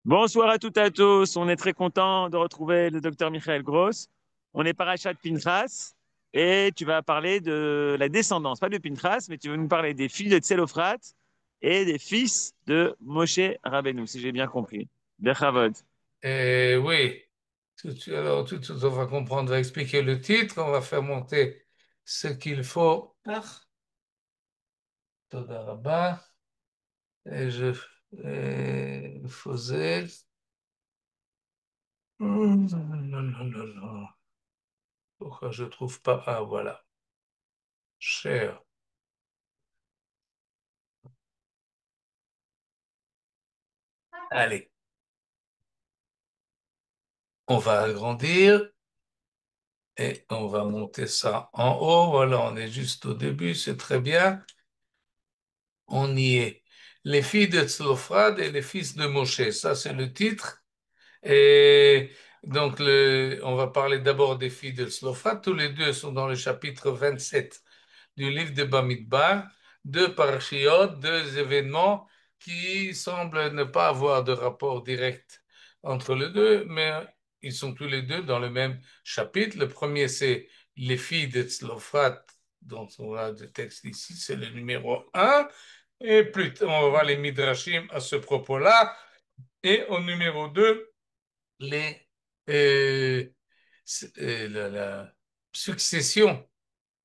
Bonsoir à toutes et à tous. On est très content de retrouver le docteur Michael Gross. On est parachat Pinchas et tu vas parler de la descendance, pas de Pinchas, mais tu vas nous parler des filles de Tselophrate et des fils de Moshe Rabbeinu, si j'ai bien compris. Bechavod. Oui, alors tout de suite, on va comprendre, on va expliquer le titre, on va faire monter ce qu'il faut. Toda Rabba, et je faisais. Non, non, non, non, non. Pourquoi je trouve pas? Ah, voilà. Cher. Allez, on va agrandir et on va monter ça en haut. Voilà, on est juste au début, c'est très bien. On y est. Les filles de Tzlophrad et les fils de Moshe, ça c'est le titre. Et donc, on va parler d'abord des filles de Tzlophrad. Tous les deux sont dans le chapitre 27 du livre de Bamidbar. Deux parachiotes, deux événements qui semblent ne pas avoir de rapport direct entre les deux, mais ils sont tous les deux dans le même chapitre. Le premier, c'est les filles de Tzlophrad, dont on a le texte ici, c'est le numéro un. Et plus tard, on va voir les Midrashim à ce propos-là. Et au numéro 2 les, euh, la succession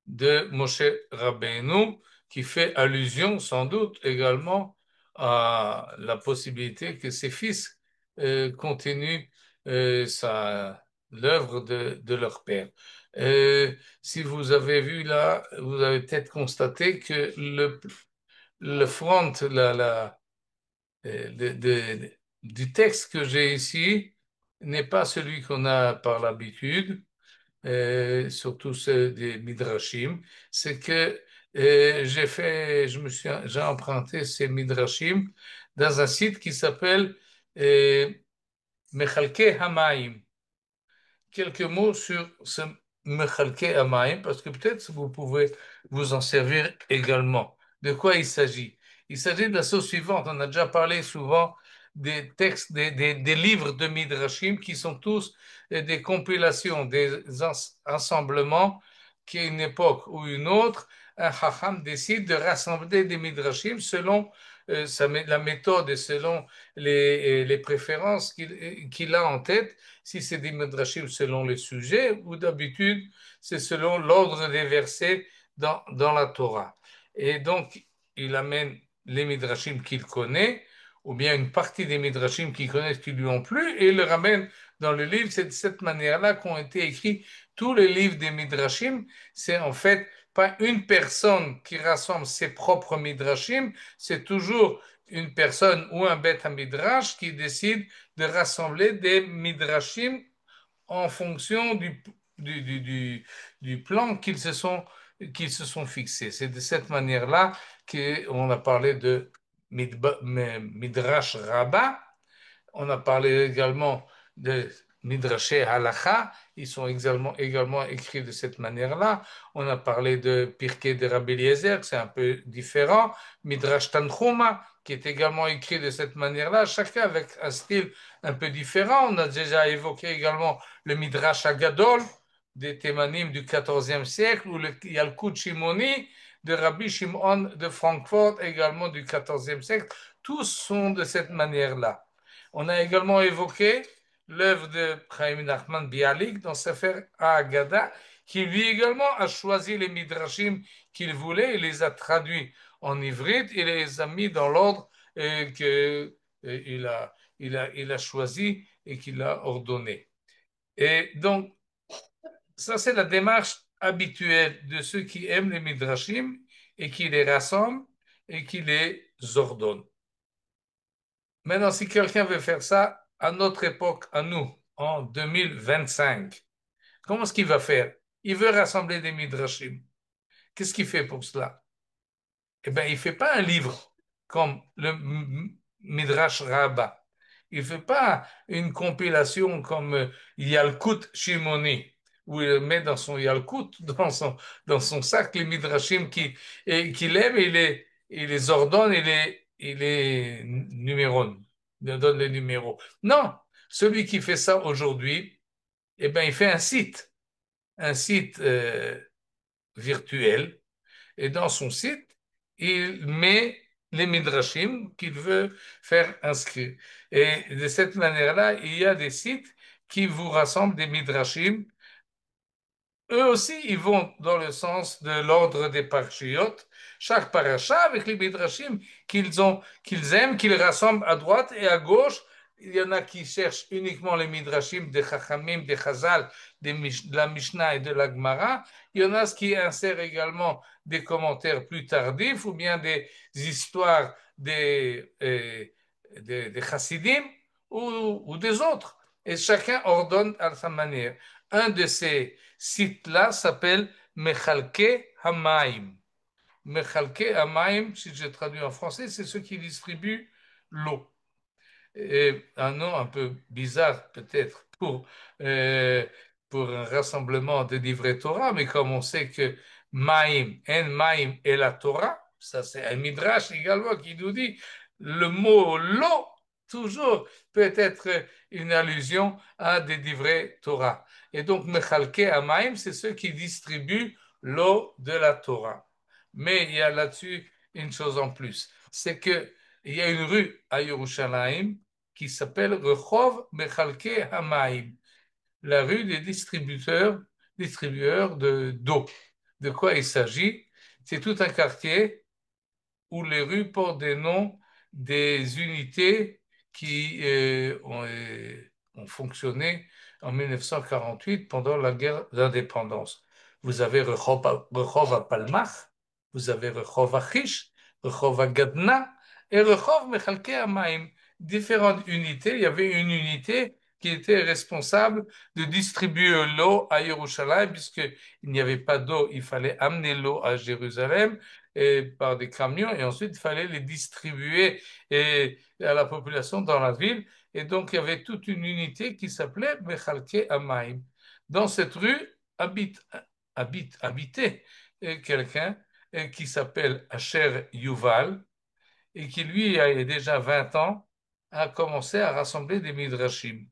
de Moshe Rabbeinu, qui fait allusion sans doute également à la possibilité que ses fils continuent l'œuvre de leur père. Si vous avez vu là, vous avez peut-être constaté que le front, du texte que j'ai ici n'est pas celui qu'on a par l'habitude, surtout ceux des Midrashim. C'est que j'ai emprunté ces Midrashim dans un site qui s'appelle euh, Mechalke Hamaim. Quelques mots sur ce Mechalke Hamaim, parce que peut-être vous pouvez vous en servir également. De quoi il s'agit? Il s'agit de la chose suivante. On a déjà parlé souvent des textes, des livres de Midrashim qui sont tous des compilations, des ensemblements qui, à une époque ou une autre, un Chacham décide de rassembler des Midrashim selon la méthode et selon les préférences qu'il a en tête. Si c'est des Midrashim selon les sujets, ou d'habitude, c'est selon l'ordre des versets dans la Torah. Et donc, il amène les Midrashim qu'il connaît, ou bien une partie des Midrashim qu'il connaît qui lui ont plu, et il le ramène dans le livre. C'est de cette manière-là qu'ont été écrits tous les livres des Midrashim. C'est en fait pas une personne qui rassemble ses propres Midrashim, c'est toujours une personne ou un bête à Midrash qui décide de rassembler des Midrashim en fonction du plan qu'ils se sont fixés. C'est de cette manière-là qu'on a parlé de Midrash Rabbah. On a parlé également de Midrashé Halacha, ils sont également écrits de cette manière-là. On a parlé de Pirkei de Rabbi Eliezer, c'est un peu différent. Midrash Tanchuma, qui est également écrit de cette manière-là, chacun avec un style un peu différent. On a déjà évoqué également le Midrash Agadol des Thémanim du XIVe siècle, ou le Yalkut Shimoni de Rabbi Shimon de Francfort, également du XIVe siècle. Tous sont de cette manière-là. On a également évoqué l'œuvre de Chaim Nachman Bialik dans Sefer Haggadah, qui lui également a choisi les midrashim qu'il voulait, il les a traduits en ivrite, il les a mis dans l'ordre qu'il il a choisi et qu'il a ordonné. Et donc, ça c'est la démarche habituelle de ceux qui aiment les midrashim et qui les rassemblent et qui les ordonnent. Maintenant, si quelqu'un veut faire ça à notre époque, à nous, en 2025, comment est-ce qu'il va faire? Il veut rassembler des midrashim. Qu'est-ce qu'il fait pour cela? Eh bien, il ne fait pas un livre comme le Midrash Rabbah. Il ne fait pas une compilation comme Yalkut Shimoni, où il met dans son Yalkut, dans son sac, les Midrashim qu'il aime, il les ordonne, il les numéronne. donne les numéros. Non, celui qui fait ça aujourd'hui, eh ben, il fait un site virtuel, et dans son site, il met les midrashim qu'il veut faire inscrire. Et de cette manière-là, il y a des sites qui vous rassemblent des midrashim. Eux aussi, ils vont dans le sens de l'ordre des parachiotes. Chaque paracha avec les midrashim qu'ils aiment, qu'ils rassemblent à droite et à gauche. Il y en a qui cherchent uniquement les midrashim des Chachamim, des Chazal, de la Mishnah et de la Gemara. Il y en a qui insèrent également des commentaires plus tardifs ou bien des histoires des Chassidim ou des autres. Et chacun ordonne à sa manière. Un de ces sites-là s'appelle Mechalke Hamaim. Mechalke Hamaim, si je traduis en français, c'est ceux qui distribuent l'eau. Et un nom un peu bizarre peut-être pour un rassemblement de livrets Torah, mais comme on sait que Maïm, En Maïm est la Torah, ça c'est un midrash également qui nous dit le mot l'eau toujours peut être une allusion à des livrets Torah. Et donc Mechalke Amaim, c'est ceux qui distribuent l'eau de la Torah. Mais il y a là-dessus une chose en plus, c'est que il y a une rue à Yerushalayim qui s'appelle Rehov Mechalke Hamaim, la rue des distributeurs d'eau. De quoi il s'agit? C'est tout un quartier où les rues portent des noms des unités qui ont fonctionné en 1948 pendant la guerre d'indépendance. Vous avez Rehov à Palmach, vous avez Rehov à Chish, Rehov à Gadna et Rehov Mechalke Hamaim. Différentes unités. Il y avait une unité qui était responsable de distribuer l'eau à Jérusalem, puisqu'il n'y avait pas d'eau, il fallait amener l'eau à Jérusalem par des camions et ensuite il fallait les distribuer à la population dans la ville. Et donc il y avait toute une unité qui s'appelait Mechalke Hamaim. Dans cette rue habitait quelqu'un qui s'appelle Asher Yuval et qui lui a déjà 20 ans a commencé à rassembler des midrashim.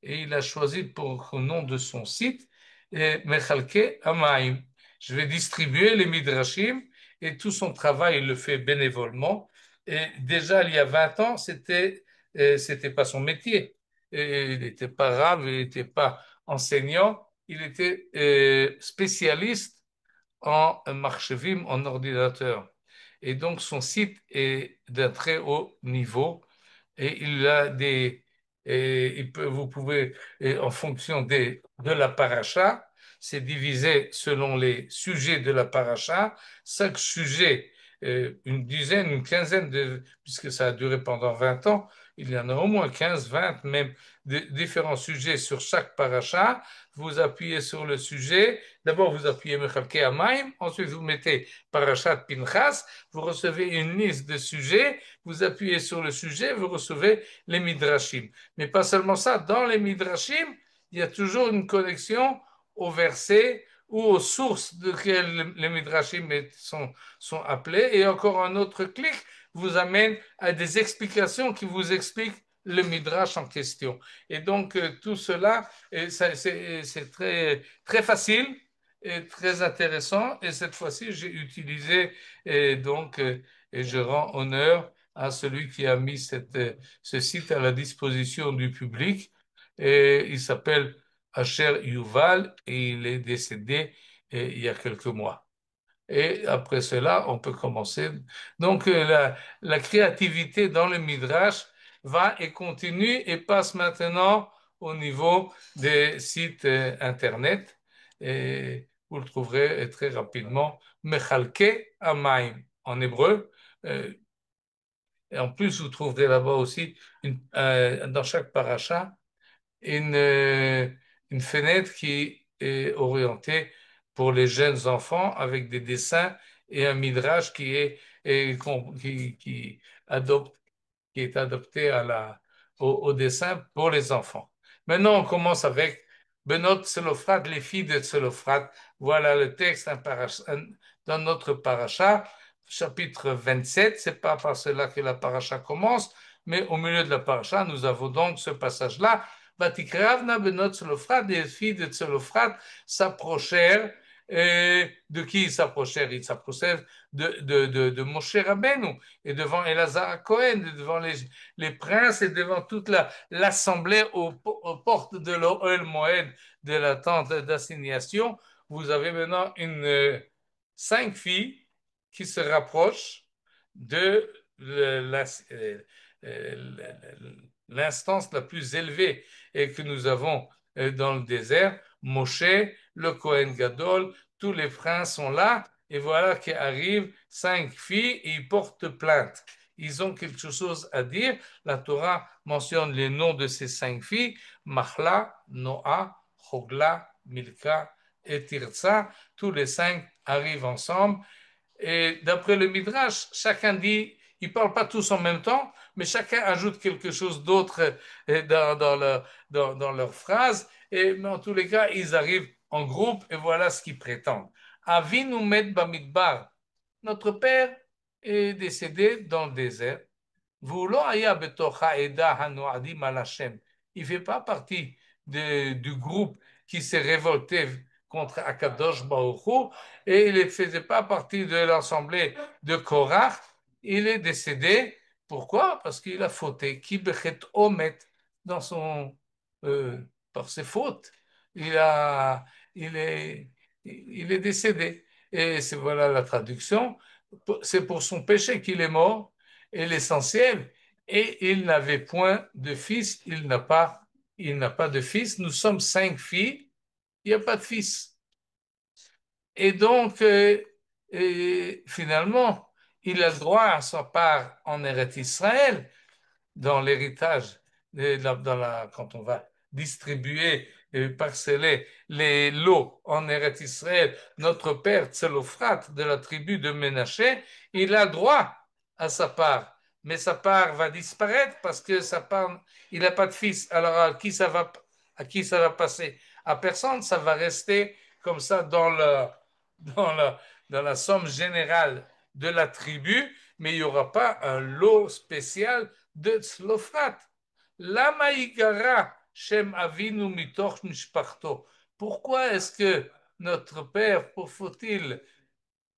Et il a choisi pour le nom de son site Mechalke Hamaim. Je vais distribuer les midrashim et tout son travail, il le fait bénévolement. Et déjà, il y a 20 ans, c'était pas son métier. Et il n'était pas rave, il n'était pas enseignant, il était spécialiste en marchevim, en ordinateur. Et donc, son site est d'un très haut niveau et il a vous pouvez, en fonction de la paracha, c'est divisé selon les sujets de la paracha. Chaque sujet, une dizaine, une quinzaine puisque ça a duré pendant 20 ans, il y en a au moins 15, 20, même différents sujets sur chaque paracha. Vous appuyez sur le sujet. D'abord, vous appuyez Mechalke Hamaim. Ensuite, vous mettez Parashat Pinchas. Vous recevez une liste de sujets. Vous appuyez sur le sujet. Vous recevez les Midrashim. Mais pas seulement ça. Dans les Midrashim, il y a toujours une connexion au verset ou aux sources de lesquelles les Midrashim sont appelés. Et encore un autre clic vous amène à des explications qui vous expliquent le Midrash en question. Et donc, tout cela, c'est très, très facile et très intéressant. Et cette fois-ci, j'ai utilisé, et je rends honneur à celui qui a mis ce site à la disposition du public. Et il s'appelle Asher Yuval et il est décédé il y a quelques mois. Et après cela, on peut commencer. Donc, la créativité dans le Midrash va et continue et passe maintenant au niveau des sites Internet. Et vous le trouverez très rapidement, Mechalke Hamaim en hébreu. Euh, et en plus, vous trouverez là-bas aussi, dans chaque paracha, une, euh, une fenêtre qui est orientée pour les jeunes enfants avec des dessins et un midrash qui est adopté au dessin pour les enfants. Maintenant, on commence avec Benot Tselophrate, les filles de Tselophrate. Voilà le texte dans notre paracha, chapitre 27. C'est pas par cela que la paracha commence, Mais au milieu de la paracha, nous avons donc ce passage-là. Vatikravna benot Tzelophrad, les filles de Tzelophrad s'approchèrent. De qui ils s'approchèrent? Ils s'approchèrent de Moshe Rabbeinu et devant Elazar Cohen, devant les princes et devant toute l'assemblée aux portes de l'Ohel Moed, de la tente d'assignation. Vous avez maintenant 5 filles qui se rapprochent de l'instance la plus élevée et que nous avons dans le désert. Moshe, le Kohen Gadol, tous les princes sont là et voilà qu'arrivent 5 filles et ils portent plainte. Ils ont quelque chose à dire. La Torah mentionne les noms de ces 5 filles: Mahla, Noah, Hogla, Milka et Tirza. Tous les 5 arrivent ensemble. Et d'après le Midrash, chacun dit, ils ne parlent pas tous en même temps, mais chacun ajoute quelque chose d'autre dans leur phrase. Mais en tous les cas, ils arrivent en groupe et voilà ce qu'ils prétendent. Avinu met bamidbar. Notre père est décédé dans le désert. Il ne fait pas partie du groupe qui s'est révolté contre Akadosh Baruch Hu, et il ne faisait pas partie de l'assemblée de Korach. Il est décédé. Pourquoi? Parce qu'il a fauté. Ki bechet omet dans par ses fautes. Il, a, il est décédé. Et c'est voilà la traduction. C'est pour son péché qu'il est mort. Et l'essentiel, et il n'avait point de fils. Il n'a pas de fils. Nous sommes 5 filles. Il n'y a pas de fils. Et donc, finalement, il a le droit à sa part en Eretz Israël, dans l'héritage, quand on va distribuer et parceller les lots en Eretz Israël. Notre père Tzelophrad de la tribu de Ménaché, il a droit à sa part. Mais sa part va disparaître parce que sa part, il n'a pas de fils. Alors à qui ça va passer? À personne, ça va rester comme ça dans la somme générale de la tribu, mais il n'y aura pas un lot spécial de Tzlofrat. Lama igara shem avinu mitoch mishparto. Pourquoi est-ce que notre père, faut-il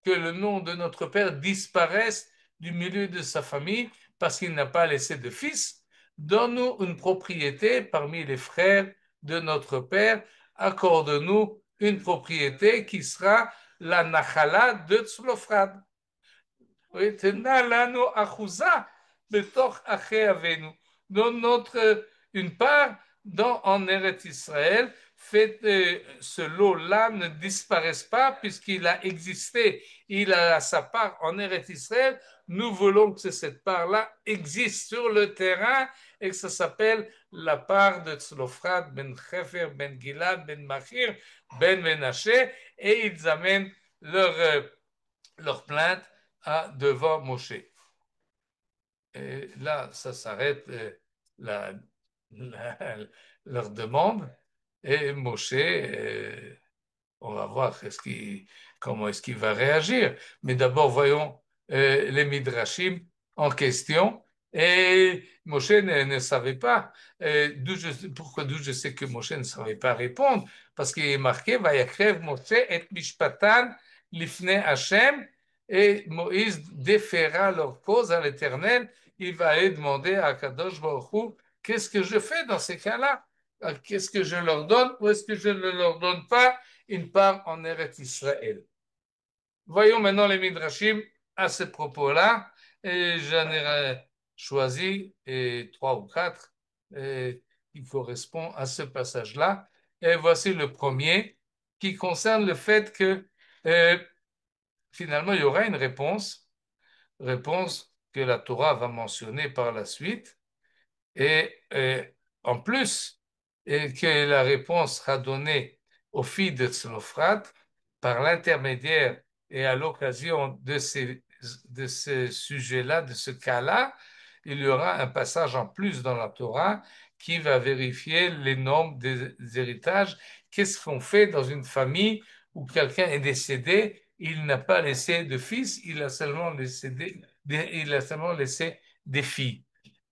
que le nom de notre père disparaisse du milieu de sa famille parce qu'il n'a pas laissé de fils? Donne-nous une propriété parmi les frères de notre père. Accorde-nous une propriété qui sera la nachala de Tzlofrad. Donne une part en Eretz Israël, fait ce lot-là ne disparaisse pas puisqu'il a existé, il a sa part en Eretz Israël. Nous voulons que cette part-là existe sur le terrain et que ça s'appelle la part de Tzlofrad ben Chefer, ben Gilad, ben Machir, ben Menaché, et ils amènent leur plainte devant Moshe. Et là, ça s'arrête la, leur demande. Et Moshe, on va voir comment est-ce qu'il va réagir. Mais d'abord, voyons les Midrashim en question. Et Moshe ne savait pas. D'où je sais que Moshe ne savait pas répondre? Parce qu'il est marqué, Vayakrev Moshe et Mishpatan lifne Hashem. Et Moïse déféra leur cause à l'Éternel. Il va aller demander à Kadosh Baruch Hu, qu'est-ce que je fais dans ces cas-là? Qu'est-ce que je leur donne ou est-ce que je ne leur donne pas une part en Eretz Israël? Voyons maintenant les Midrashim à ce propos-là. Et j'en ai choisi 3 ou 4 qui correspondent à ce passage-là. Et voici le premier qui concerne le fait que finalement il y aura une réponse que la Torah va mentionner par la suite. Et en plus, que la réponse sera donnée aux filles de Tzlofrat par l'intermédiaire et à l'occasion de ce sujet-là, de ce cas-là, il y aura un passage en plus dans la Torah qui va vérifier les normes des héritages. Qu'est-ce qu'on fait dans une famille où quelqu'un est décédé, il n'a pas laissé de fils, il a seulement laissé des filles.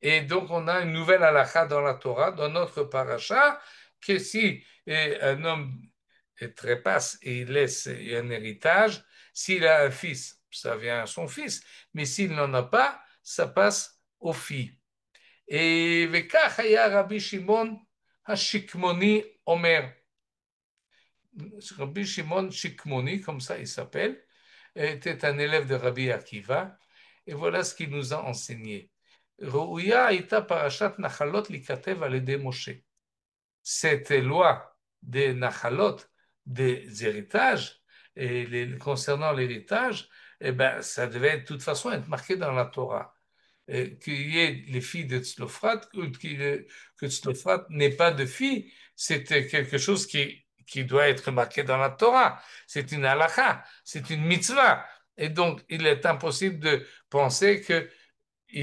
Et donc, on a une nouvelle halakha dans la Torah, dans notre paracha, que si un homme trépasse et il laisse un héritage, s'il a un fils, ça vient à son fils, mais s'il n'en a pas, ça passe aux filles. Et וכך היה רבי שמעון השקמוני אומר, Rabbi Shimon Shikmoni, comme ça il s'appelle, était un élève de Rabbi Akiva, et voilà ce qu'il nous a enseigné. Rouya Aïta Parashat Nachalot Likatev Alede Moshe. Cette loi des Nachalot, des héritages, concernant l'héritage, eh ben, ça devait de toute façon être marqué dans la Torah. Qu'il y ait les filles de Tzlofrat, que Tzlofrat n'ait pas de filles, c'est quelque chose qui doit être marqué dans la Torah. C'est une halakha, c'est une mitzvah. Et donc, il est impossible de penser qu'il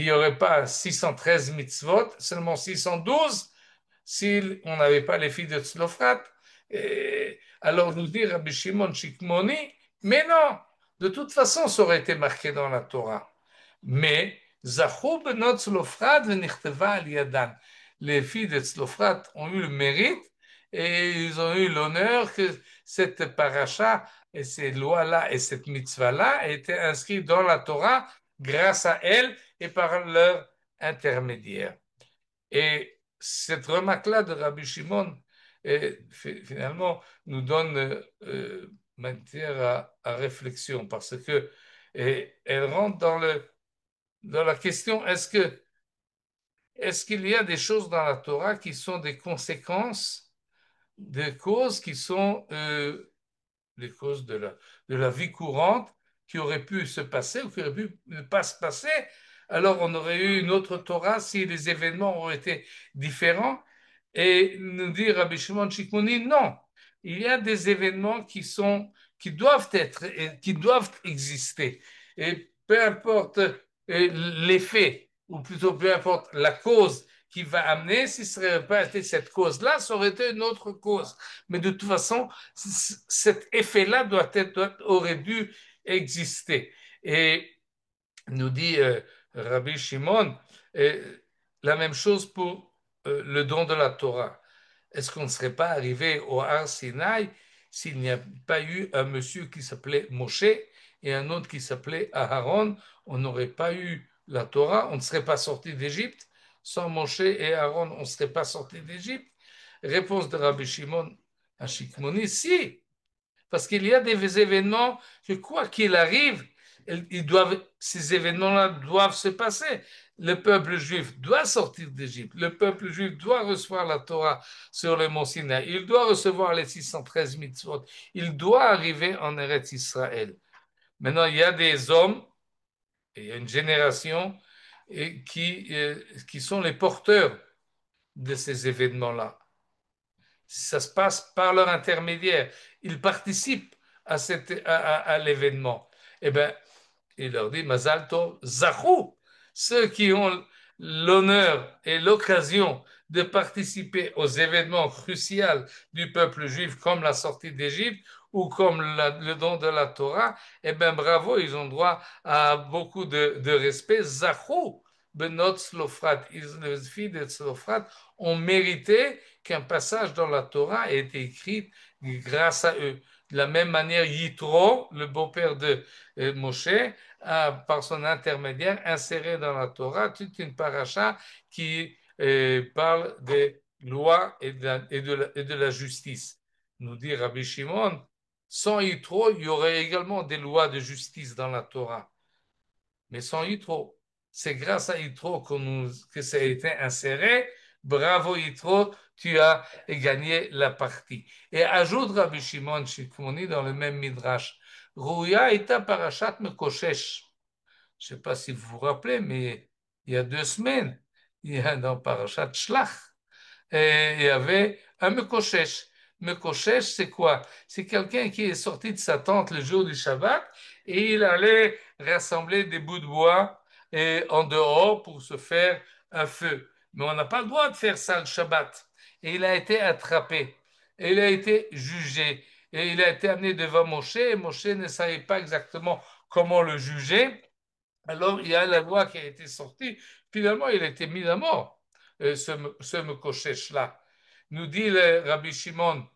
n'y aurait pas 613 mitzvot, seulement 612, si on n'avait pas les filles de Tzlofrat. Alors nous dit Rabbi Shimon Shikmoni, mais non, de toute façon, ça aurait été marqué dans la Torah. Mais Zachou benot Tzlofrat v'nichteva al yadan. Les filles de Tzlofrat ont eu le mérite et ils ont eu l'honneur que cette paracha et ces lois-là et cette mitzvah-là étaient inscrites dans la Torah grâce à elles et par leur intermédiaire. Et cette remarque-là de Rabbi Shimon, finalement, nous donne matière à réflexion parce que elle rentre dans la question est-ce qu'il y a des choses dans la Torah qui sont des conséquences, des causes qui sont les causes de la vie courante qui auraient pu se passer ou qui auraient pu ne pas se passer, alors on aurait eu une autre Torah si les événements auraient été différents. Et nous dit Rabbi Shimon Shikmoni, non, il y a des événements qui doivent être, qui doivent exister. Et peu importe l'effet, ou plutôt peu importe la cause qui va amener, si ce n'aurait pas été cette cause-là, ça aurait été une autre cause. Mais de toute façon, cet effet-là aurait dû exister. Et nous dit Rabbi Shimon, la même chose pour le don de la Torah. Est-ce qu'on ne serait pas arrivé au Har Sinaï s'il n'y a pas eu un monsieur qui s'appelait Moshe et un autre qui s'appelait Aharon? On n'aurait pas eu la Torah, on ne serait pas sorti d'Égypte. Sans Moshe et Aaron, on ne serait pas sorti d'Égypte. Réponse de Rabbi Shimon à Shikmoni, si, parce qu'il y a des événements que quoi qu'il arrive, ces événements-là doivent se passer. Le peuple juif doit sortir d'Égypte. Le peuple juif doit recevoir la Torah sur le mont Sinaï. Il doit recevoir les 613 mitzvot. Il doit arriver en Eretz Israël. Maintenant, il y a des hommes, et il y a une génération qui sont les porteurs de ces événements-là. Ça se passe par leur intermédiaire. Ils participent à l'événement. Eh bien, il leur dit Mazal Tov, Zachou, ceux qui ont l'honneur et l'occasion de participer aux événements cruciaux du peuple juif, comme la sortie d'Égypte ou comme le don de la Torah, eh bien bravo, ils ont droit à beaucoup de respect. Zachou, Benot Slofrat, les filles de Slofrat ont mérité qu'un passage dans la Torah ait été écrit grâce à eux. De la même manière, Yitro, le beau-père de Moshe, a, par son intermédiaire, inséré dans la Torah toute une paracha qui parle des lois et de la justice. Nous dit Rabbi Shimon, sans Yitro, il y aurait également des lois de justice dans la Torah. Mais sans Yitro, c'est grâce à Yitro que ça a été inséré. Bravo Yitro, tu as gagné la partie. Et ajoute Rabbi Shimon Shikmoni dans le même midrash. Rouya eta parashat mekoshesh. Je ne sais pas si vous vous rappelez, mais il y a 2 semaines, il y a dans parashat Shlach, et il y avait un mekoshesh. Mekoshesh, c'est quoi? C'est quelqu'un qui est sorti de sa tente le jour du Shabbat et il allait rassembler des bouts de bois en dehors pour se faire un feu. Mais on n'a pas le droit de faire ça le Shabbat. Et il a été attrapé. Et il a été jugé. Et il a été amené devant Moshe. Et Moshe ne savait pas exactement comment le juger. Alors, il y a la loi qui a été sortie. Finalement, il a été mis à mort, ce Mekoshesh-là. Nous dit le Rabbi Shimon,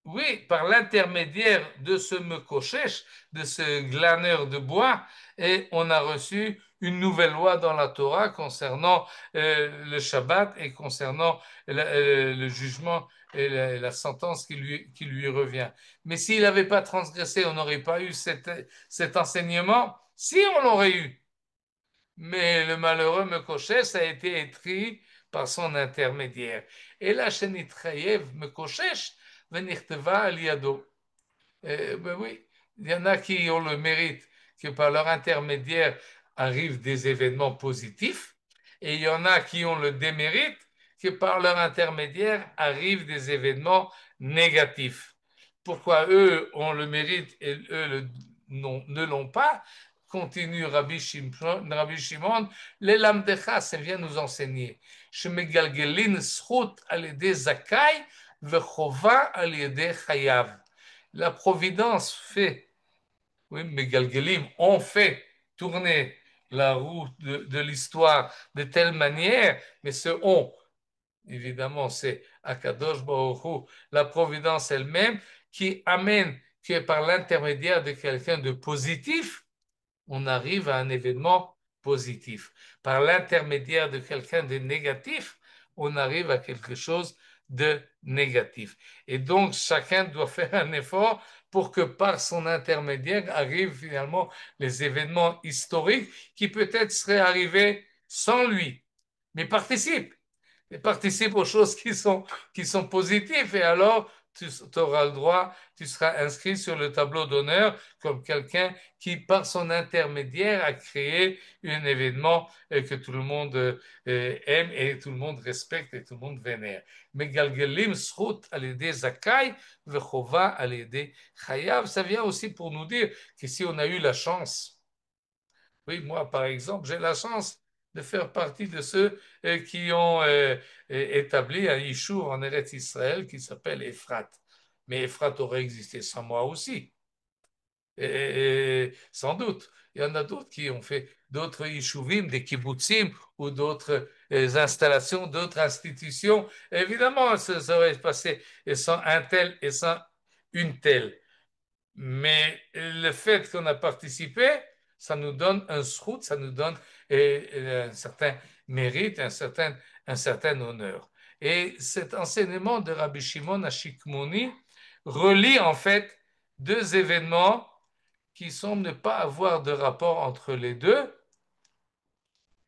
oui, par l'intermédiaire de ce Mekoshesh, de ce glaneur de bois, et on a reçu une nouvelle loi dans la Torah concernant le Shabbat et concernant le jugement et la sentence qui lui revient. Mais s'il n'avait pas transgressé, on n'aurait pas eu cet enseignement. Si on l'aurait eu, mais le malheureux Mekoshesh a été étrit par son intermédiaire. Et la Shenitchayev Mekoshesh venichteva aliado. Ben oui, il y en a qui ont le mérite que par leur intermédiaire arrivent des événements positifs, et il y en a qui ont le démérite que par leur intermédiaire arrivent des événements négatifs. Pourquoi eux ont le mérite et eux ne l'ont pas? Continue Rabbi Shimon, les lamdecha, ça vient nous enseigner. Shemegalgelin zchut al yedei zakai vechova al yedei chayav. La providence fait, oui, Megalgelim, on fait tourner la roue de l'histoire de telle manière, mais ce on, évidemment, c'est Akadosh Baruch Hu, la providence elle-même, qui amène que par l'intermédiaire de quelqu'un de positif, on arrive à un événement positif. Par l'intermédiaire de quelqu'un de négatif, on arrive à quelque chose de négatif. Et donc, chacun doit faire un effort pour que par son intermédiaire arrivent finalement les événements historiques qui peut-être seraient arrivés sans lui, mais participent participe aux choses qui sont positives et alors tu auras le droit, tu seras inscrit sur le tableau d'honneur comme quelqu'un qui, par son intermédiaire, a créé un événement que tout le monde aime et tout le monde respecte et tout le monde vénère. Mais Galgelim Srut al Zakai Vechova al Chayav, ça vient aussi pour nous dire que si on a eu la chance, oui, moi par exemple, j'ai la chance de faire partie de ceux qui ont établi un Yishuv en Eretz Israël qui s'appelle Ephrat. Mais Ephrat aurait existé sans moi aussi, sans doute. Il y en a d'autres qui ont fait d'autres Yishuvim, des kibbutzim ou d'autres installations, d'autres institutions. Évidemment, ça aurait passé sans un tel et sans une telle. Mais le fait qu'on a participé, ça nous donne un srout, ça nous donne un certain mérite, un certain honneur. Et cet enseignement de Rabbi Shimon à Shikmoni relie en fait deux événements qui semblent ne pas avoir de rapport entre les deux.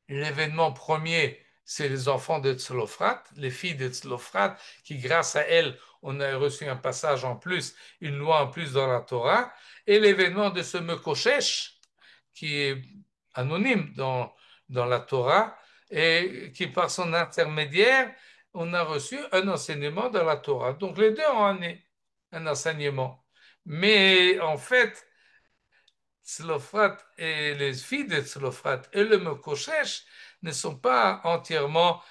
L'événement premier, c'est les enfants de Tzlofrat, les filles de Tzlofrat, qui grâce à elles, on a reçu un passage en plus, une loi en plus dans la Torah, et l'événement de ce Mekoshesh, qui est anonyme dans la Torah, et qui par son intermédiaire, on a reçu un enseignement dans la Torah. Donc les deux ont un enseignement. Mais en fait, Tzlofrat et les filles de Tzlofrat et le Mekoshesh ne sont pas entièrement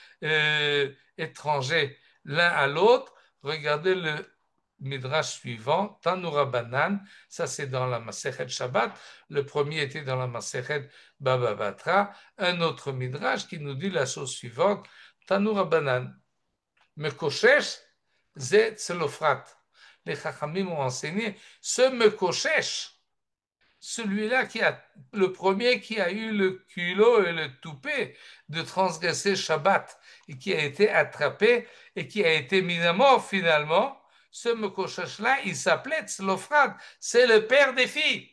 étrangers l'un à l'autre. Regardez le Midrash suivant, Tanura Banan, ça c'est dans la Masechet Shabbat, le premier était dans la Masechet Baba Batra, un autre Midrash qui nous dit la chose suivante, Tanura Banan, Mekoshesh, c'est Tzlofrat. Les Chachamim ont enseigné, ce Mekoshesh, celui-là le premier qui a eu le culot et le toupet de transgresser Shabbat et qui a été attrapé et qui a été mis à mort finalement, ce Mekoshesh-là, il s'appelait Tzlofrat, c'est le père des filles.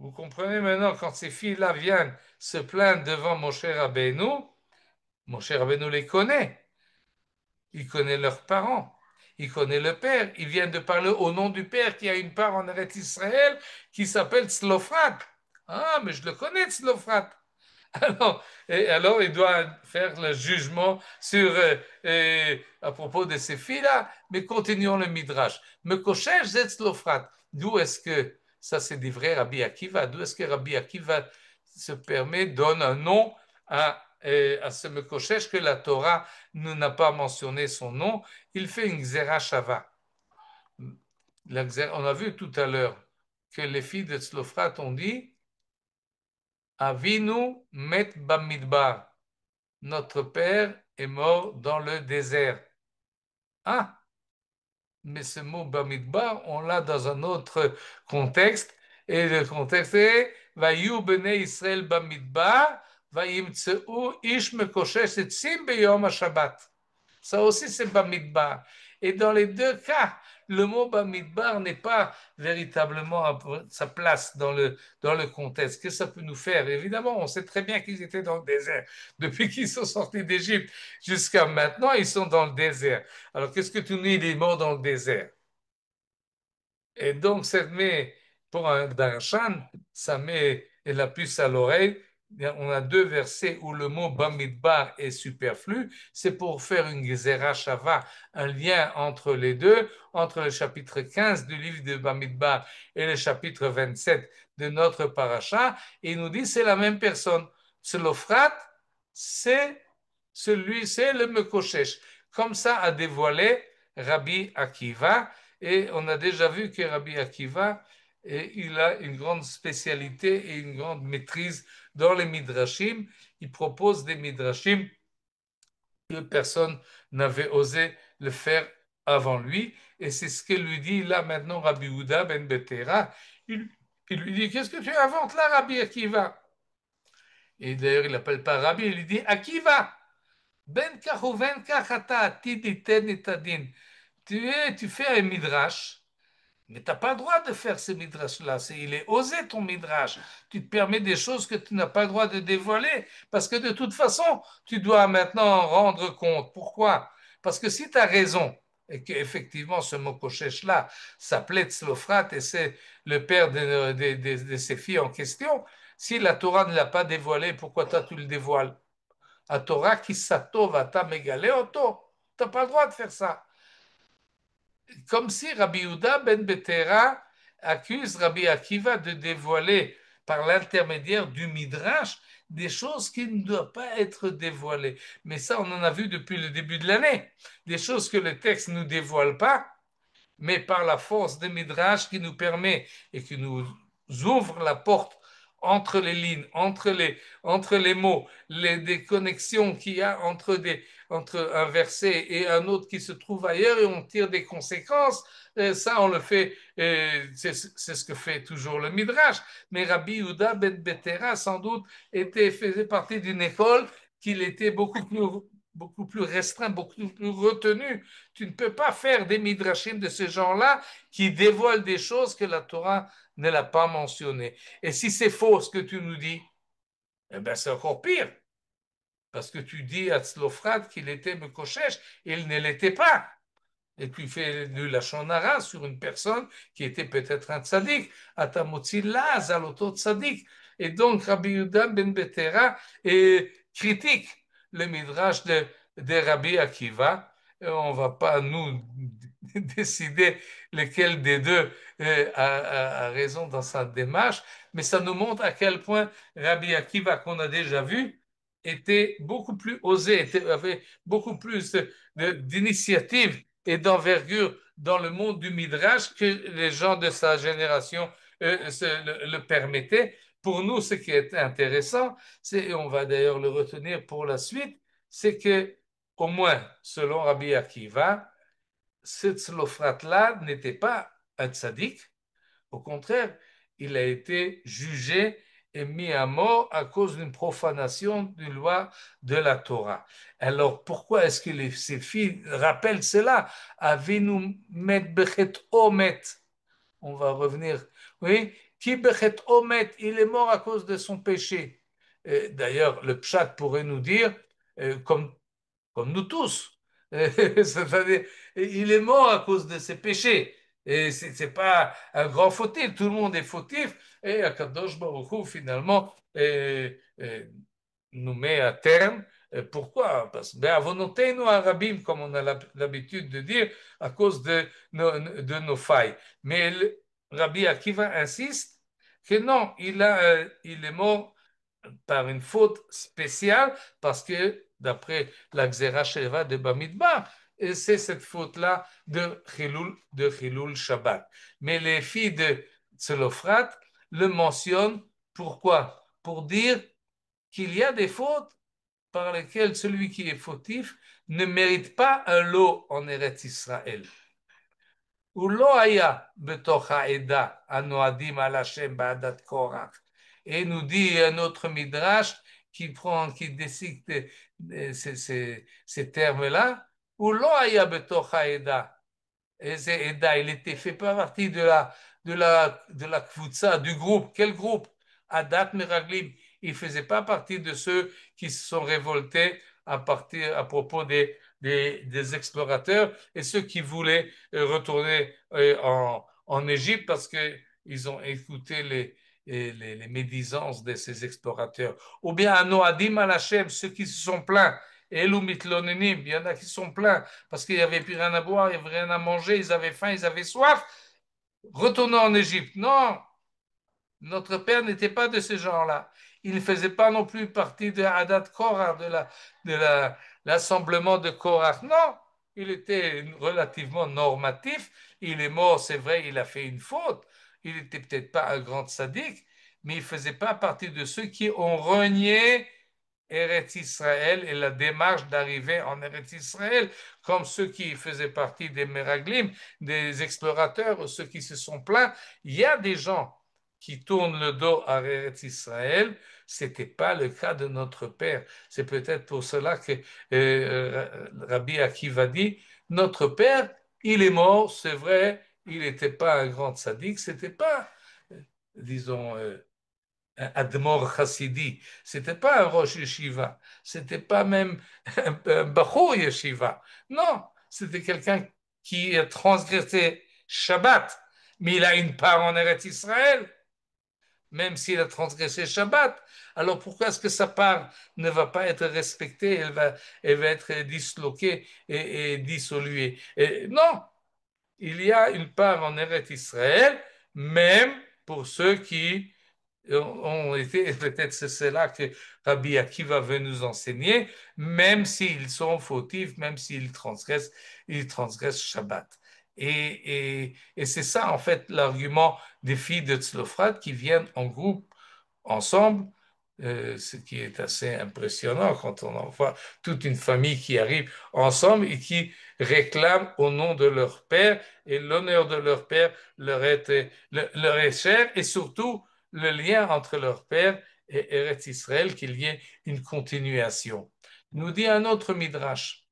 Vous comprenez maintenant quand ces filles-là viennent se plaindre devant Moshe Rabbeinu, Moshe Rabbeinu les connaît, il connaît leurs parents. Il connaît le père. Il vient de parler au nom du père qui a une part en Eretz Israël qui s'appelle Tzlofrat. Ah, mais je le connais, Tzlofrat. Alors, il doit faire le jugement sur, à propos de ces filles-là. Mais continuons le Midrash. Mekoshesh zet Tzlofrat. D'où est-ce que, ça c'est des vrais Rabbi Akiva, d'où est-ce que Rabbi Akiva se permet, donne un nom à ce Mekoshesh que la Torah n'a pas mentionné son nom, il fait une Xera Shava. On a vu tout à l'heure que les filles de Tzlofrat ont dit Avinu met bamidbar. Notre père est mort dans le désert. Ah, mais ce mot bamidbar, on l'a dans un autre contexte. Et le contexte est Vayu bnei Israël bamidbar, vayimtseu ish mekoshesh etzim beyom Shabbat. Ça aussi, c'est Bamidbar. Et dans les deux cas, le mot Bamidbar n'est pas véritablement à sa place dans le contexte. Qu'est-ce que ça peut nous faire? Évidemment, on sait très bien qu'ils étaient dans le désert. Depuis qu'ils sont sortis d'Égypte jusqu'à maintenant, ils sont dans le désert. Alors, qu'est-ce que tu nous dis, il est mort dans le désert? Et donc, ça met, pour un darshan, ça met la puce à l'oreille. On a deux versets où le mot Bamidbar est superflu. C'est pour faire une Gezerah Shava, un lien entre les deux, entre le chapitre 15 du livre de Bamidbar et le chapitre 27 de notre paracha. Et il nous dit c'est la même personne. Tzlofrat, c'est c'est le Mekoshesh. Comme ça a dévoilé Rabbi Akiva. Et on a déjà vu que Rabbi Akiva, il a une grande spécialité et une grande maîtrise dans les midrashim. Il propose des midrashim que personne n'avait osé le faire avant lui. Et c'est ce que lui dit là maintenant Rabbi Houda ben Betera. Il lui dit, qu'est-ce que tu inventes là, Rabbi Akiva? Et d'ailleurs, il l'appelle pas Rabbi, il lui dit Akiva. Ben kach ben kach ata tiditen etadin. Tu fais un midrash. Mais tu n'as pas le droit de faire ce midrash-là. Il est osé ton midrash. Tu te permets des choses que tu n'as pas le droit de dévoiler. Parce que de toute façon, tu dois maintenant en rendre compte. Pourquoi? Parce que si tu as raison, et qu'effectivement ce Mokoshesh-là s'appelait Tzlofrat et c'est le père de ses filles en question, si la Torah ne l'a pas dévoilé, pourquoi toi tu le dévoiles? La Torah qui s'atov ata megaleoto. Tu n'as pas le droit de faire ça. Comme si Rabbi Yehuda ben Betera accuse Rabbi Akiva de dévoiler par l'intermédiaire du Midrash des choses qui ne doivent pas être dévoilées. Mais ça, on en a vu depuis le début de l'année. Des choses que le texte ne nous dévoile pas, mais par la force des Midrash qui nous permet et qui nous ouvre la porte entre les lignes, entre les mots, des connexions qu'il y a entre un verset et un autre qui se trouve ailleurs et on tire des conséquences. Et ça, on le fait, c'est ce que fait toujours le Midrash. Mais Rabbi Yehuda ben Betera, sans doute, faisait partie d'une école qu'il était beaucoup plus restreint, beaucoup plus retenu. Tu ne peux pas faire des midrashim de ce genre-là qui dévoilent des choses que la Torah ne l'a pas mentionnées. Et si c'est faux ce que tu nous dis, eh ben c'est encore pire. Parce que tu dis à Tzlofrat qu'il était Mekoshesh et il ne l'était pas. Et tu fais de la shonara sur une personne qui était peut-être un tzaddik. Atamotzi la zaloto tzaddik. Et donc Rabbi Yehuda ben Betera critique le midrash de Rabbi Akiva. Et on ne va pas nous décider lequel des deux a raison dans sa démarche, mais ça nous montre à quel point Rabbi Akiva, qu'on a déjà vu, était beaucoup plus osé, avait beaucoup plus d'initiative et d'envergure dans le monde du Midrash que les gens de sa génération le permettaient. Pour nous, ce qui est intéressant, et on va d'ailleurs le retenir pour la suite, c'est que, au moins, selon Rabbi Akiva, ce tzlofrat-là n'était pas un tzaddik. Au contraire, il a été jugé et mis à mort à cause d'une profanation d'une loi de la Torah. Alors, pourquoi est-ce que ces filles rappellent cela? Avinu met bechet omet. On va revenir. Oui, qui bechet omet, il est mort à cause de son péché. D'ailleurs, le pshat pourrait nous dire, comme nous tous. C'est-à-dire, il est mort à cause de ses péchés. Et ce n'est pas un grand fautif, tout le monde est fautif. Et Akadosh Baruch Hu, finalement, nous met à terme. Pourquoi? Parce que, à volonté, nous, arabim, comme on a l'habitude de dire, à cause de nos failles. Mais Rabbi Akiva insiste que non, il est mort par une faute spéciale, parce que d'après la Xera Sheva de Bamidbar, c'est cette faute-là de Chilul Shabbat. Mais les filles de Tzélophrate le mentionne. Pourquoi? Pour dire qu'il y a des fautes par lesquelles celui qui est fautif ne mérite pas un lot en Eretz Israël. הוא לא היה בתוך העדה הנועדים על השם בעדת קורח. Et nous dit un autre midrash qui décide ces termes-là, הוא לא היה בתוך העדה. איזה עדה? Il était fait pas partie de la kvoutsa, du groupe. Quel groupe? Adat Meraglim. Il faisait pas partie de ceux qui se sont révoltés à propos des explorateurs et ceux qui voulaient retourner en Égypte parce qu'ils ont écouté les médisances de ces explorateurs. Ou bien à Noadim al Hashem, ceux qui se sont plaints. Elou mitlonenim, il y en a qui sont plaints parce qu'il n'y avait plus rien à boire, il n'y avait rien à manger, ils avaient faim, ils avaient soif. Retournons en Égypte. Non, notre père n'était pas de ces gens-là. Il ne faisait pas non plus partie de Hadat Korah, l'assemblement de Korah. Non, il était relativement normatif. Il est mort, c'est vrai, il a fait une faute. Il n'était peut-être pas un grand sadique, mais il ne faisait pas partie de ceux qui ont renié Eretz Israël et la démarche d'arriver en Eretz Israël, comme ceux qui faisaient partie des Meraglim, des explorateurs, ceux qui se sont plaints. Il y a des gens qui tournent le dos à Eretz Israël. Ce n'était pas le cas de notre père. C'est peut-être pour cela que Rabbi Akiva dit, notre père, il est mort, c'est vrai, il n'était pas un grand sadique, c'était pas, disons, un Admor Chassidi. C'était pas un Rosh Yeshiva. C'était pas même un Bachor Yeshiva. Non, c'était quelqu'un qui a transgressé Shabbat, mais il a une part en Eretz Israël, même s'il a transgressé Shabbat. Alors pourquoi est-ce que sa part ne va pas être respectée, elle va être disloquée et dissoluée? Non, il y a une part en Eretz Israël, même pour ceux qui ont été, peut-être c'est cela que Rabbi Akiva veut nous enseigner, même s'ils sont fautifs, même ils transgressent Shabbat. Et c'est ça, en fait, l'argument des filles de Tzlophrate qui viennent en groupe, ensemble, ce qui est assez impressionnant quand on en voit toute une famille qui arrive ensemble et qui réclame au nom de leur père, et l'honneur de leur père leur est cher, et surtout le lien entre leur père et Eretz Israël, qu'il y ait une continuation. Nous dit un autre midrash,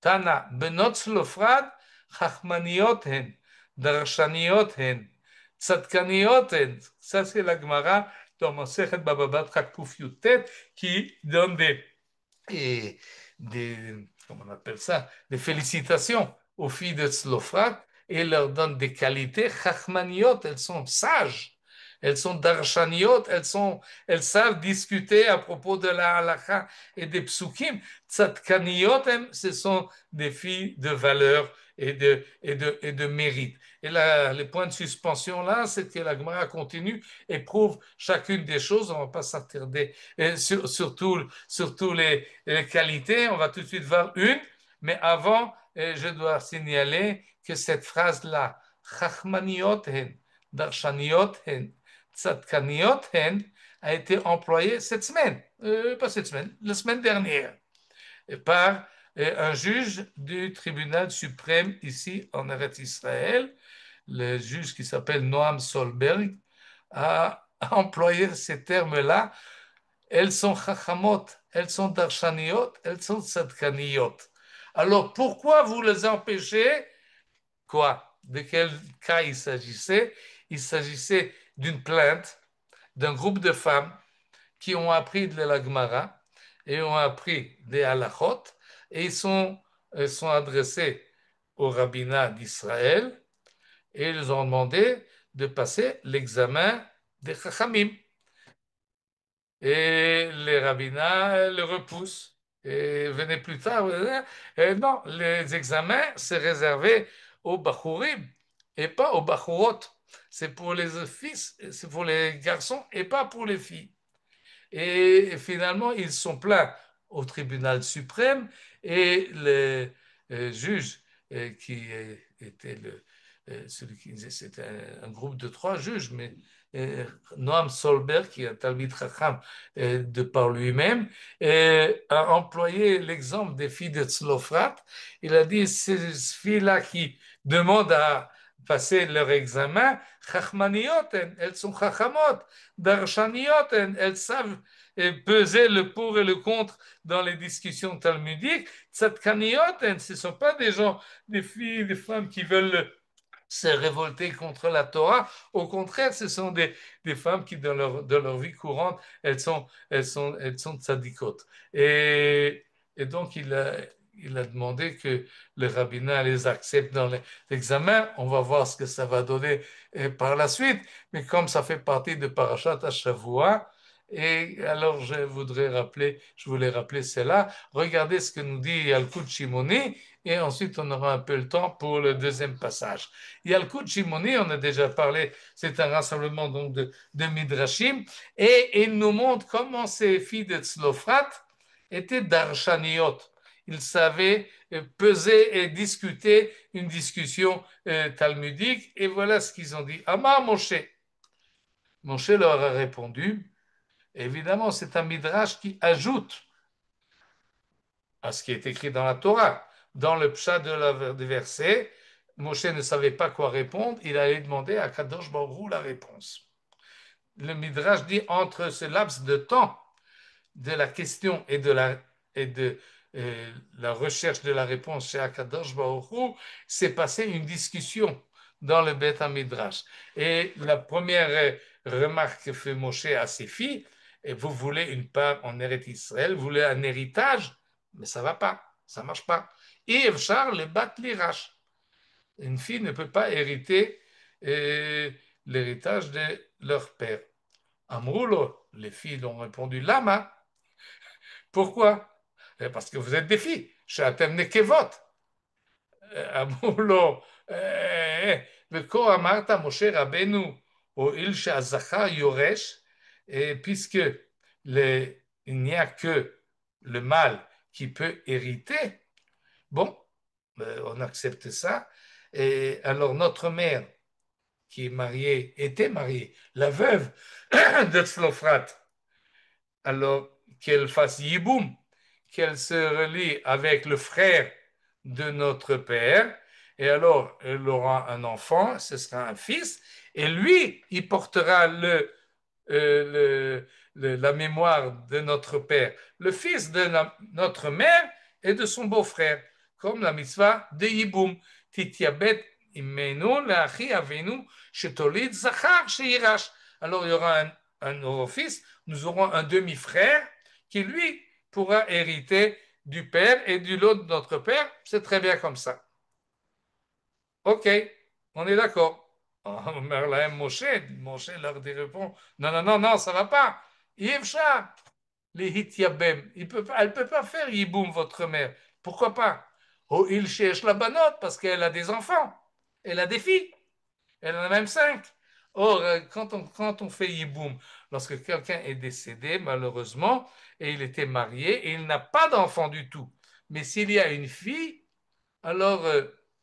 Tana, benot Tzlophrad, chachmaniot hen, darshaniot hen, tzadkaniot hen. Ça, c'est la Gemara dans Masechet Baba Batra Kuf Yutet qui donne et comment on appelle ça, des félicitations aux filles de Tzlophrate et leur donne des qualités chachmaniot, elles sont sages. Elles sont darshaniot, elles savent discuter à propos de la halakha et des psukim. Tzadkaniot, ce sont des filles de valeur et de mérite. Et là, les points de suspension là, c'est que la Gemara continue et prouve chacune des choses. On ne va pas s'attarder surtout les qualités. On va tout de suite voir une. Mais avant, je dois signaler que cette phrase-là, Chachmaniot hen, Darshaniot hen, Tzadkaniot hen, a été employée cette semaine, pas cette semaine, la semaine dernière, par un juge du tribunal suprême ici en Eretz Israël. Le juge qui s'appelle Noam Solberg a employé ces termes-là. Elles sont chachamot, elles sont darshaniot, elles sont tzadkaniot. Alors pourquoi vous les empêchez? Quoi? De quel cas il s'agissait? Il s'agissait d'une plainte d'un groupe de femmes qui ont appris de la Gemara et ont appris des halachot et sont adressés au rabbinat d'Israël et ils ont demandé de passer l'examen des chachamim. Et les rabbinats le repoussent. Et venez plus tard. Et non, les examens, c'est réservé aux bachurim et pas aux bachurot. C'est pour les fils, c'est pour les garçons et pas pour les filles. Et finalement, ils sont plaints au tribunal suprême et le juge qui était c'est un groupe de 3 juges, mais Noam Solberg, qui est un Talmid Chacham de par lui-même, a employé l'exemple des filles de Tzlofrat. Il a dit, ces filles-là qui demandent à passer leur examen, Chachmaniot, elles sont Chachamot, Darshaniot, elles savent peser le pour et le contre dans les discussions talmudiques. Tzadkaniot, ce ne sont pas des gens, des filles, des femmes qui veulent se révolter contre la Torah. Au contraire, ce sont des femmes qui, dans leur vie courante, elles sont tzadikot. Et donc, il a demandé que le rabbinat les accepte dans l'examen. On va voir ce que ça va donner par la suite. Mais comme ça fait partie de Parashat Hashavua, et alors je voulais rappeler cela. Regardez ce que nous dit Yalkut Shimoni, et ensuite on aura un peu le temps pour le deuxième passage. Yalkut Shimoni, on a déjà parlé, c'est un rassemblement donc de Midrashim, et il nous montre comment ces filles de Tzlofrat étaient darshaniot. Ils savaient peser et discuter une discussion talmudique, et voilà ce qu'ils ont dit. Amar Moshe. Moshe leur a répondu, évidemment, c'est un midrash qui ajoute à ce qui est écrit dans la Torah. Dans le pshat du verset, Moshe ne savait pas quoi répondre, il allait demander à Kadosh Baruch Hu la réponse. Le midrash dit entre ce laps de temps de la question et de la recherche de la réponse chez Akadosh Baruch Hu, s'est passée une discussion dans le Beth Midrash. Et la première remarque que fait Moshe à ses filles, et vous voulez une part en Eretz Israël, vous voulez un héritage, mais ça va pas, ça marche pas. Et Evchar le bat l'irash. Une fille ne peut pas hériter l'héritage de leur père. Amroulo, les filles ont répondu Lama. Pourquoi? Parce que vous êtes des filles. Shatem nekevot. Amroulo, וכה אמרת משה רבנו, הואיל שהזכר יורש, puisque il n'y a que le mâle qui peut hériter, bon, on accepte ça. Et alors notre mère, qui est mariée, était mariée, la veuve de Tzlofrat, alors qu'elle fasse yiboum, qu'elle se relie avec le frère de notre père, et alors elle aura un enfant, ce sera un fils, et lui, il portera la mémoire de notre père, le fils de notre mère et de son beau-frère, comme la mitzvah de yiboum. Titiabet imenu la'achi avinu shetolid zachar sheirash. Alors il y aura un nouveau fils, nous aurons un demi-frère qui, lui, pourra hériter du père et du lot de notre père. C'est très bien comme ça. OK, on est d'accord. Moshe leur répond, non, non, non, non, ça ne va pas. Yevcha, les hityabem, elle ne peut pas faire yiboum, votre mère. Pourquoi pas? Oh, il cherche la banote parce qu'elle a des enfants. Elle a des filles. Elle en a même 5. Or, quand on fait yiboum, lorsque quelqu'un est décédé, malheureusement, et il était marié, et il n'a pas d'enfant du tout, mais s'il y a une fille, alors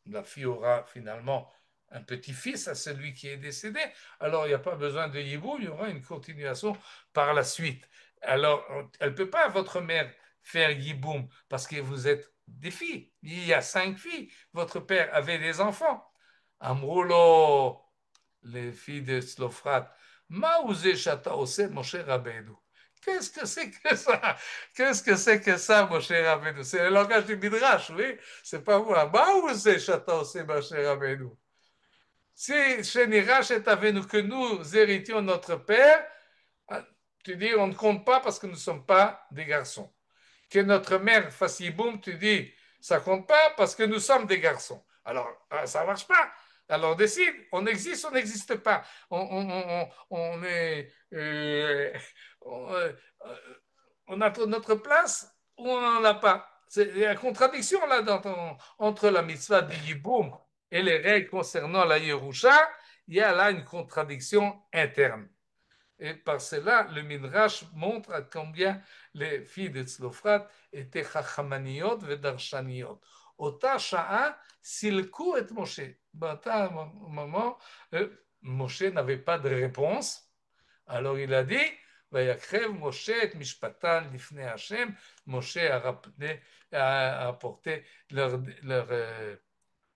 la fille aura finalement un petit-fils à celui qui est décédé. Alors, il n'y a pas besoin de yiboum, il y aura une continuation par la suite. Alors, elle ne peut pas, votre mère, faire yiboum, parce que vous êtes des filles. Il y a 5 filles. Votre père avait des enfants. Amroulo, les filles de Slofrat, Maouzé Chata Ose, Moshe Rabbeinu. Qu'est-ce que c'est que ça? Qu'est-ce que c'est que ça, Moshe Rabbeinu? C'est le langage du Midrash, oui? C'est pas moi. Maouzé Chata Ose, Moshe Rabbeinu. Si chez Nirash et Avenu que nous héritions notre père, tu dis on ne compte pas parce que nous ne sommes pas des garçons. Que notre mère fasse yiboum, tu dis ça compte pas parce que nous sommes des garçons. Alors, ça ne marche pas. Alors, on décide, on existe, on n'existe pas. On est. On a notre place ou on n'en a pas. Il y a une contradiction là entre la mitzvah de Yiboum et les règles concernant la Yerusha. Il y a là une contradiction interne. Et par cela, le Midrash montre à combien les filles de Tzlofrat étaient chachamaniot et darshaniot. Ota sha'a silku et Moshe. À un moment, Moshe n'avait pas de réponse. Alors il a dit, Vayakrev Moshe et Mishpatan lifnei Hashem. Moshe a apporté leur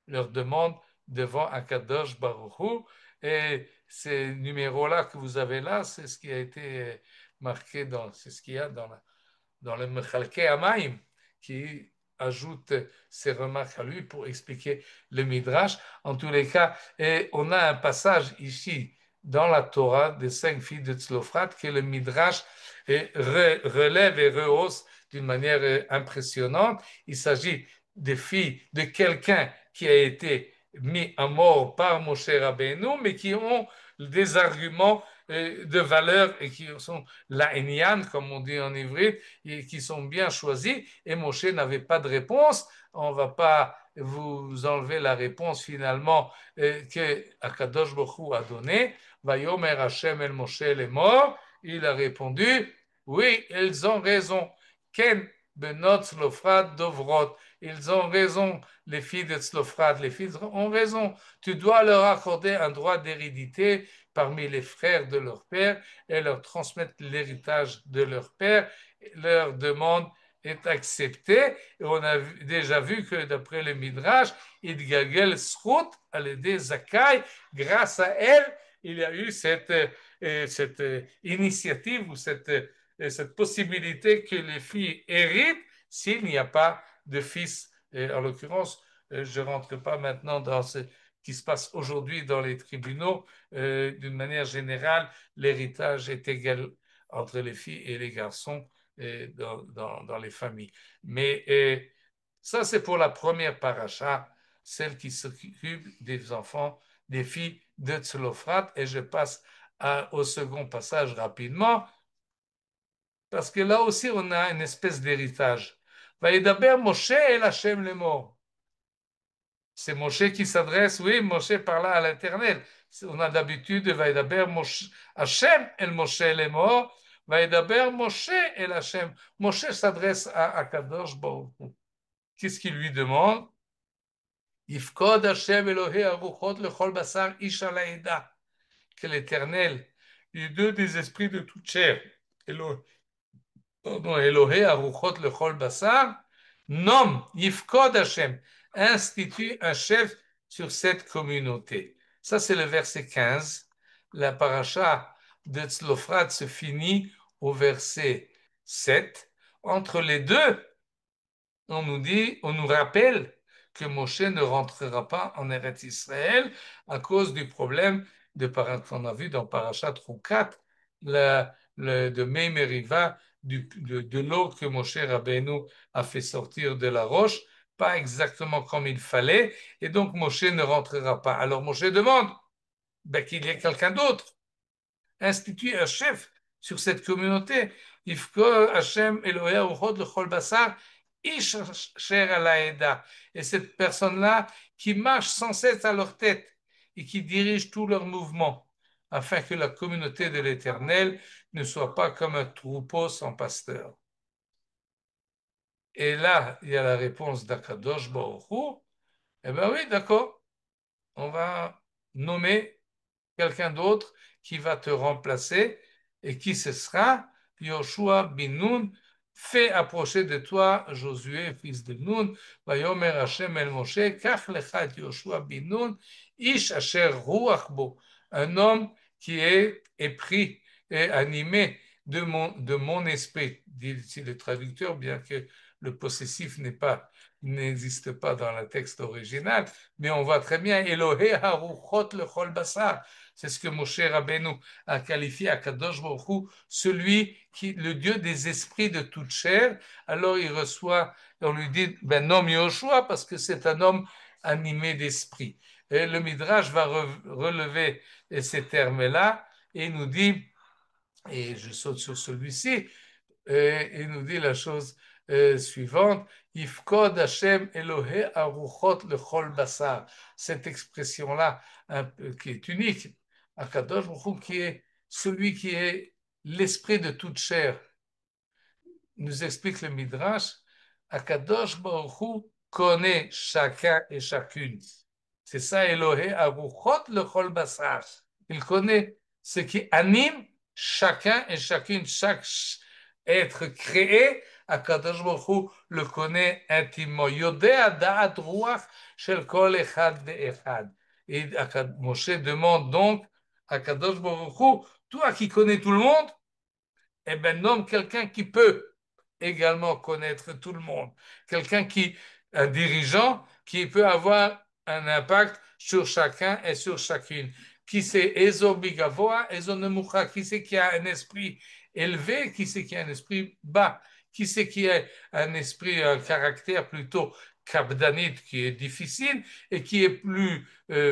demande devant Akadosh Baruch Hu. Et ces numéros-là que vous avez là, c'est ce qui a été marqué c'est ce qu'il y a dans le Mechalkei Hamayim, qui ajoute ses remarques à lui pour expliquer le Midrash. En tous les cas, et on a un passage ici dans la Torah des 5 filles de Tzlofrat que le Midrash relève et rehausse d'une manière impressionnante. Il s'agit des filles de quelqu'un qui a été mis à mort par Moshe Rabbeinu, mais qui ont des arguments de valeur et qui sont la Enyan, comme on dit en hébreu, et qui sont bien choisis. Et Moshe n'avait pas de réponse. On ne va pas vous enlever la réponse finalement que Akadosh Baruch Hu a donnée. Vayomer Hashem el Moshe les morts. Il a répondu, oui, ils ont raison. Ken benot Tzlofrat dovrot. Ils ont raison, les filles de Tzlofrat. Les filles ont raison. Tu dois leur accorder un droit d'hérédité parmi les frères de leur père et leur transmettre l'héritage de leur père. Leur demande est acceptée. Et on a déjà vu que d'après le Midrash, Idgagel Srut, al-Yedei Zakai, grâce à elle, il y a eu cette initiative ou cette possibilité que les filles héritent s'il n'y a pas de fils. Et en l'occurrence, je ne rentre pas maintenant dans ce qui se passe aujourd'hui dans les tribunaux. D'une manière générale, l'héritage est égal entre les filles et les garçons dans les familles. Mais ça, c'est pour la première paracha, celle qui s'occupe des enfants, des filles de Tzlofrat. Et je passe au second passage rapidement, parce que là aussi, on a une espèce d'héritage. Vaïdaber Moshe el Hashem le mort. C'est Moshe qui s'adresse, oui, Moshe parla à l'Éternel. On a d'habitude, Vaïdaber Hashem el Moshe le mort. Vaïdaber Moshe el Hashem. Moshe s'adresse à Kadosh Baruch Hu. Qu'est-ce qu'il lui demande? Yifkod Hashem Elohé Aruchot lechol basar ish alaïda. Que l'Éternel, les deux des esprits de toute chair, Elohé Aruchot lechol basar, nomme Yifkod Hashem, institue un chef sur cette communauté. Ça, c'est le verset 15. La paracha de Tzlofrat se finit au verset 7. Entre les deux, on nous rappelle que Moshe ne rentrera pas en Eretz Israël à cause du problème qu'on a vu dans Parashat Rukat, de Mei Meriva, de l'eau que Moshe Rabbeinu a fait sortir de la roche, pas exactement comme il fallait, et donc Moshe ne rentrera pas. Alors Moshe demande qu'il y ait quelqu'un d'autre, institue un chef sur cette communauté. Ifko Hashem Elohei Uchot Lechol Basar Ish Sher Alaeda. Et cette personne-là qui marche sans cesse à leur tête et qui dirige tous leurs mouvements, afin que la communauté de l'Éternel ne soit pas comme un troupeau sans pasteur. Et là, il y a la réponse d'Akadosh Baruch Hu. Eh bien oui, d'accord, on va nommer quelqu'un d'autre qui va te remplacer. Et qui ce sera? Yoshua bin Nun. Fais approcher de toi Josué, fils de Nun. Vayomer Hashem el Moshe, kach lecha et Yoshua bin Nun, ish asher ruach bo. Un homme qui est épris et animé de mon esprit, dit ici le traducteur, bien que le possessif n'existe pas dans le texte original, mais on voit très bien Elohé haruchot lechol basar. C'est ce que Moshe Rabbeinu a qualifié à Kadosh Baruch Hu, le Dieu des esprits de toute chair. Alors il reçoit, on lui dit, nomme Yoshua parce que c'est un homme animé d'esprit. Et le Midrash va relever ces termes-là et il nous dit, et je saute sur celui-ci, il nous dit la chose suivante, Yifkod Hashem Elohé Aruchot lechol basar. Cette expression-là, qui est unique, Akadosh Baruch Hu, qui est celui qui est l'esprit de toute chair. Nous explique le Midrash, Akadosh Baruch Hu connaît chacun et chacune. C'est ça, Elohé Aruchot le Chol Basar. Il connaît ce qui anime chacun et chacune, chaque être créé. Akadosh Baruch Hu le connaît intimement. Yodea da'at ruach shel kol echad ve'echad. Et Moshe demande donc à Kadosh Baruch Hu, toi qui connais tout le monde, eh ben, nomme quelqu'un qui peut également connaître tout le monde. Quelqu'un qui, un dirigeant, qui peut avoir un impact sur chacun et sur chacune. Qui c'est Ezo Bigavoa, Ezo Nemucha, qui c'est qui a un esprit élevé, qui c'est qui a un esprit bas, qui c'est qui a un esprit, un caractère plutôt kabdanite, qui est difficile et qui est plus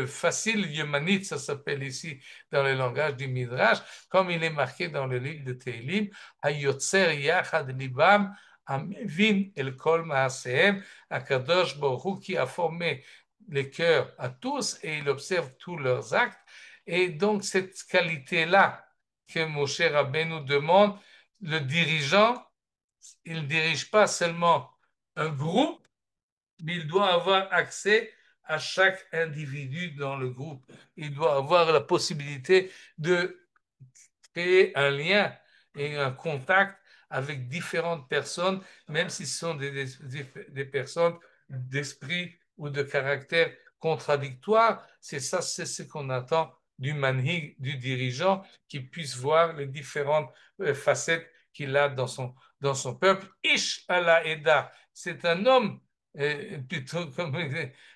facile, yemanite, ça s'appelle ici dans le langage du Midrash, comme il est marqué dans le livre de Tehillim, Hayotzer Yachad Libam, Amevin El Kol Maasehem, Akadosh Baruch Hu, qui a formé les cœurs à tous et il observe tous leurs actes. Et donc, cette qualité-là que Moshe Rabbeinu demande, le dirigeant, il ne dirige pas seulement un groupe, mais il doit avoir accès à chaque individu dans le groupe. Il doit avoir la possibilité de créer un lien et un contact avec différentes personnes, même si ce sont des personnes d'esprit ou de caractère contradictoire. C'est ça, c'est ce qu'on attend du manhig, du dirigeant, qui puisse voir les différentes facettes qu'il a dans son peuple. Ish ala Eda, c'est un homme, plutôt comme,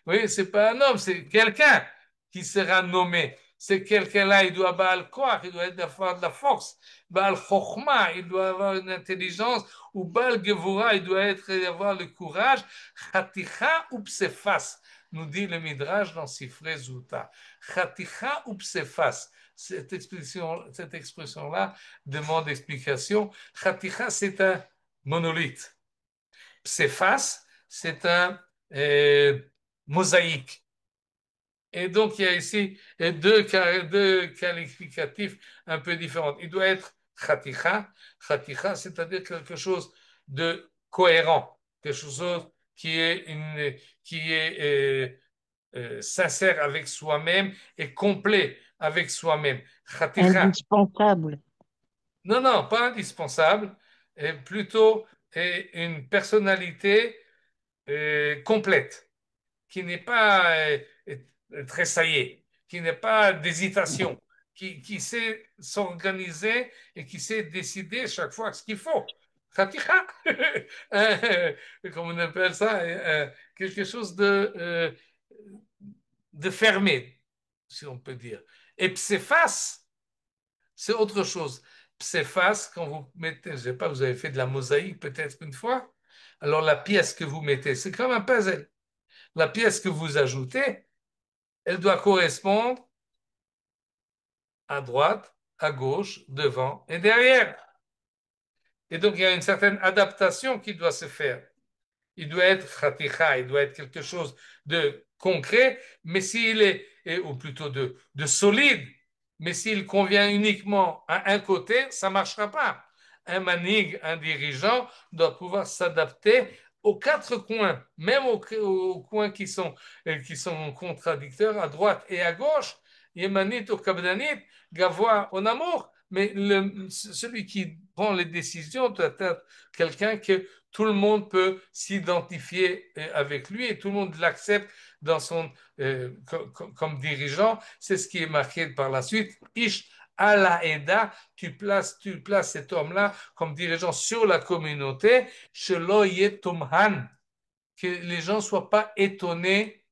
oui, c'est pas un homme, c'est quelqu'un qui sera nommé. C'est quelqu'un-là, il doit avoir quoi, il doit avoir de la force. Baal Chokhmah, il doit avoir une intelligence. Ou Baal Gevura, il doit avoir le courage. Chaticha ou Psefas, nous dit le Midrash dans Sifrei Zuta. Chaticha ou Psefas. Cette expression-là demande explication. Chaticha, c'est un monolithe. Psefas, c'est un mosaïque. Et donc, il y a ici deux qualificatifs un peu différents. Il doit être khaticha. Khaticha, c'est-à-dire quelque chose de cohérent, quelque chose qui est sincère avec soi-même et complet avec soi-même. Khaticha. Indispensable. Non, non, pas indispensable, plutôt une personnalité complète qui n'est pas tressaillé, qui n'est pas d'hésitation, qui sait s'organiser et qui sait décider chaque fois ce qu'il faut. Khaticha, comme on appelle ça, quelque chose de fermé, si on peut dire. Et psefas, c'est autre chose. Psefas, quand vous mettez, je ne sais pas, vous avez fait de la mosaïque peut-être une fois, alors la pièce que vous mettez, c'est comme un puzzle. La pièce que vous ajoutez, elle doit correspondre à droite, à gauche, devant et derrière. Et donc, il y a une certaine adaptation qui doit se faire. Il doit être khaticha, il doit être quelque chose de concret, mais s'il est, ou plutôt de solide, mais s'il convient uniquement à un côté, ça ne marchera pas. Un manig, un dirigeant, doit pouvoir s'adapter aux quatre coins, même aux coins qui sont contradicteurs, à droite et à gauche, Yemanit au Kabdanit, Gavois au amour, mais celui qui prend les décisions doit être quelqu'un que tout le monde peut s'identifier avec lui et tout le monde l'accepte dans comme dirigeant. C'est ce qui est marqué par la suite. Ish à la Eda, tu places cet homme-là comme dirigeant sur la communauté, Shelo Yetumhan, que les gens ne soient pas étonnés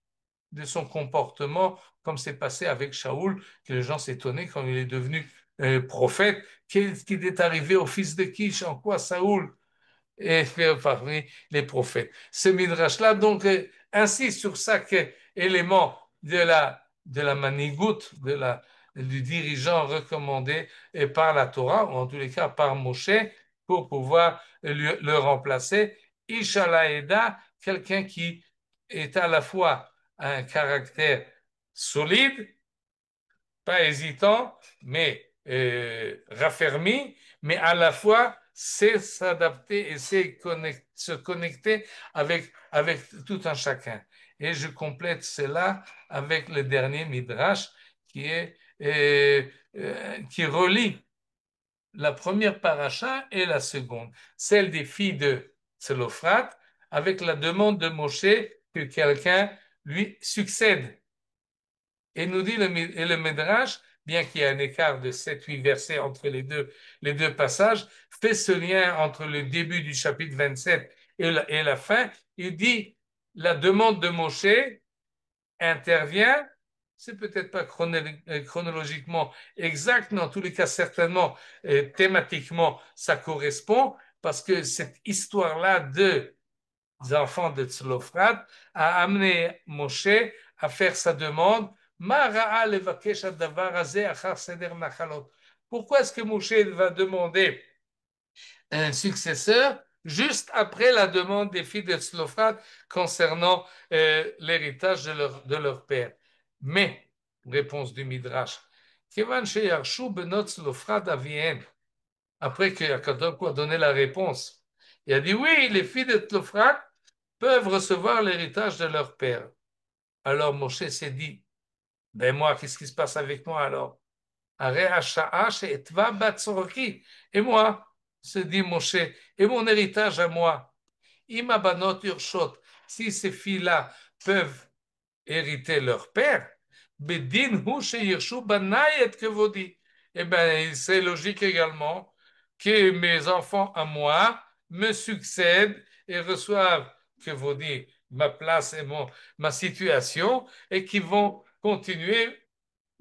de son comportement, comme c'est passé avec Shaoul, que les gens s'étonnaient quand il est devenu prophète. Qu'est-ce qui est arrivé au fils de Kish? En quoi Saoul et faire parmi les prophètes? Ce midrash-là, donc, insiste sur chaque élément de la manigoute, du dirigeant recommandé par la Torah, ou en tous les cas par Moshe, pour pouvoir le remplacer. Ishalaïda, quelqu'un qui est à la fois un caractère solide, pas hésitant, mais raffermi, mais à la fois sait s'adapter et sait se connecter avec tout un chacun. Et je complète cela avec le dernier Midrash qui relie la première paracha et la seconde, celle des filles de Tselophrate, avec la demande de Moshe que quelqu'un lui succède. Et nous dit le Midrash, bien qu'il y ait un écart de 7-8 versets entre les deux passages, fait ce lien entre le début du chapitre 27 et la fin. Il dit, la demande de Moshe intervient, c'est peut-être pas chronologiquement exact, mais en tous les cas certainement thématiquement ça correspond parce que cette histoire-là des enfants de Tzlophrate a amené Moshe à faire sa demande. Pourquoi est-ce que Moshe va demander un successeur juste après la demande des filles de Tzlophrate concernant l'héritage de leur père? Mais, réponse du Midrash, après que Akadosh a donné la réponse, il a dit oui, les filles de Tzlophrate peuvent recevoir l'héritage de leur père. Alors Moshe s'est dit, ben moi, qu'est-ce qui se passe avec moi alors? Et moi, se dit Moshe, et mon héritage à moi, Imabanot Urshot, si ces filles-là peuvent hériter leur père, Bedin hu sheyirshu banai et kevodi. Eh bien, c'est logique également que mes enfants à moi me succèdent et reçoivent kevodi, ma place et ma situation, et qui vont continuer.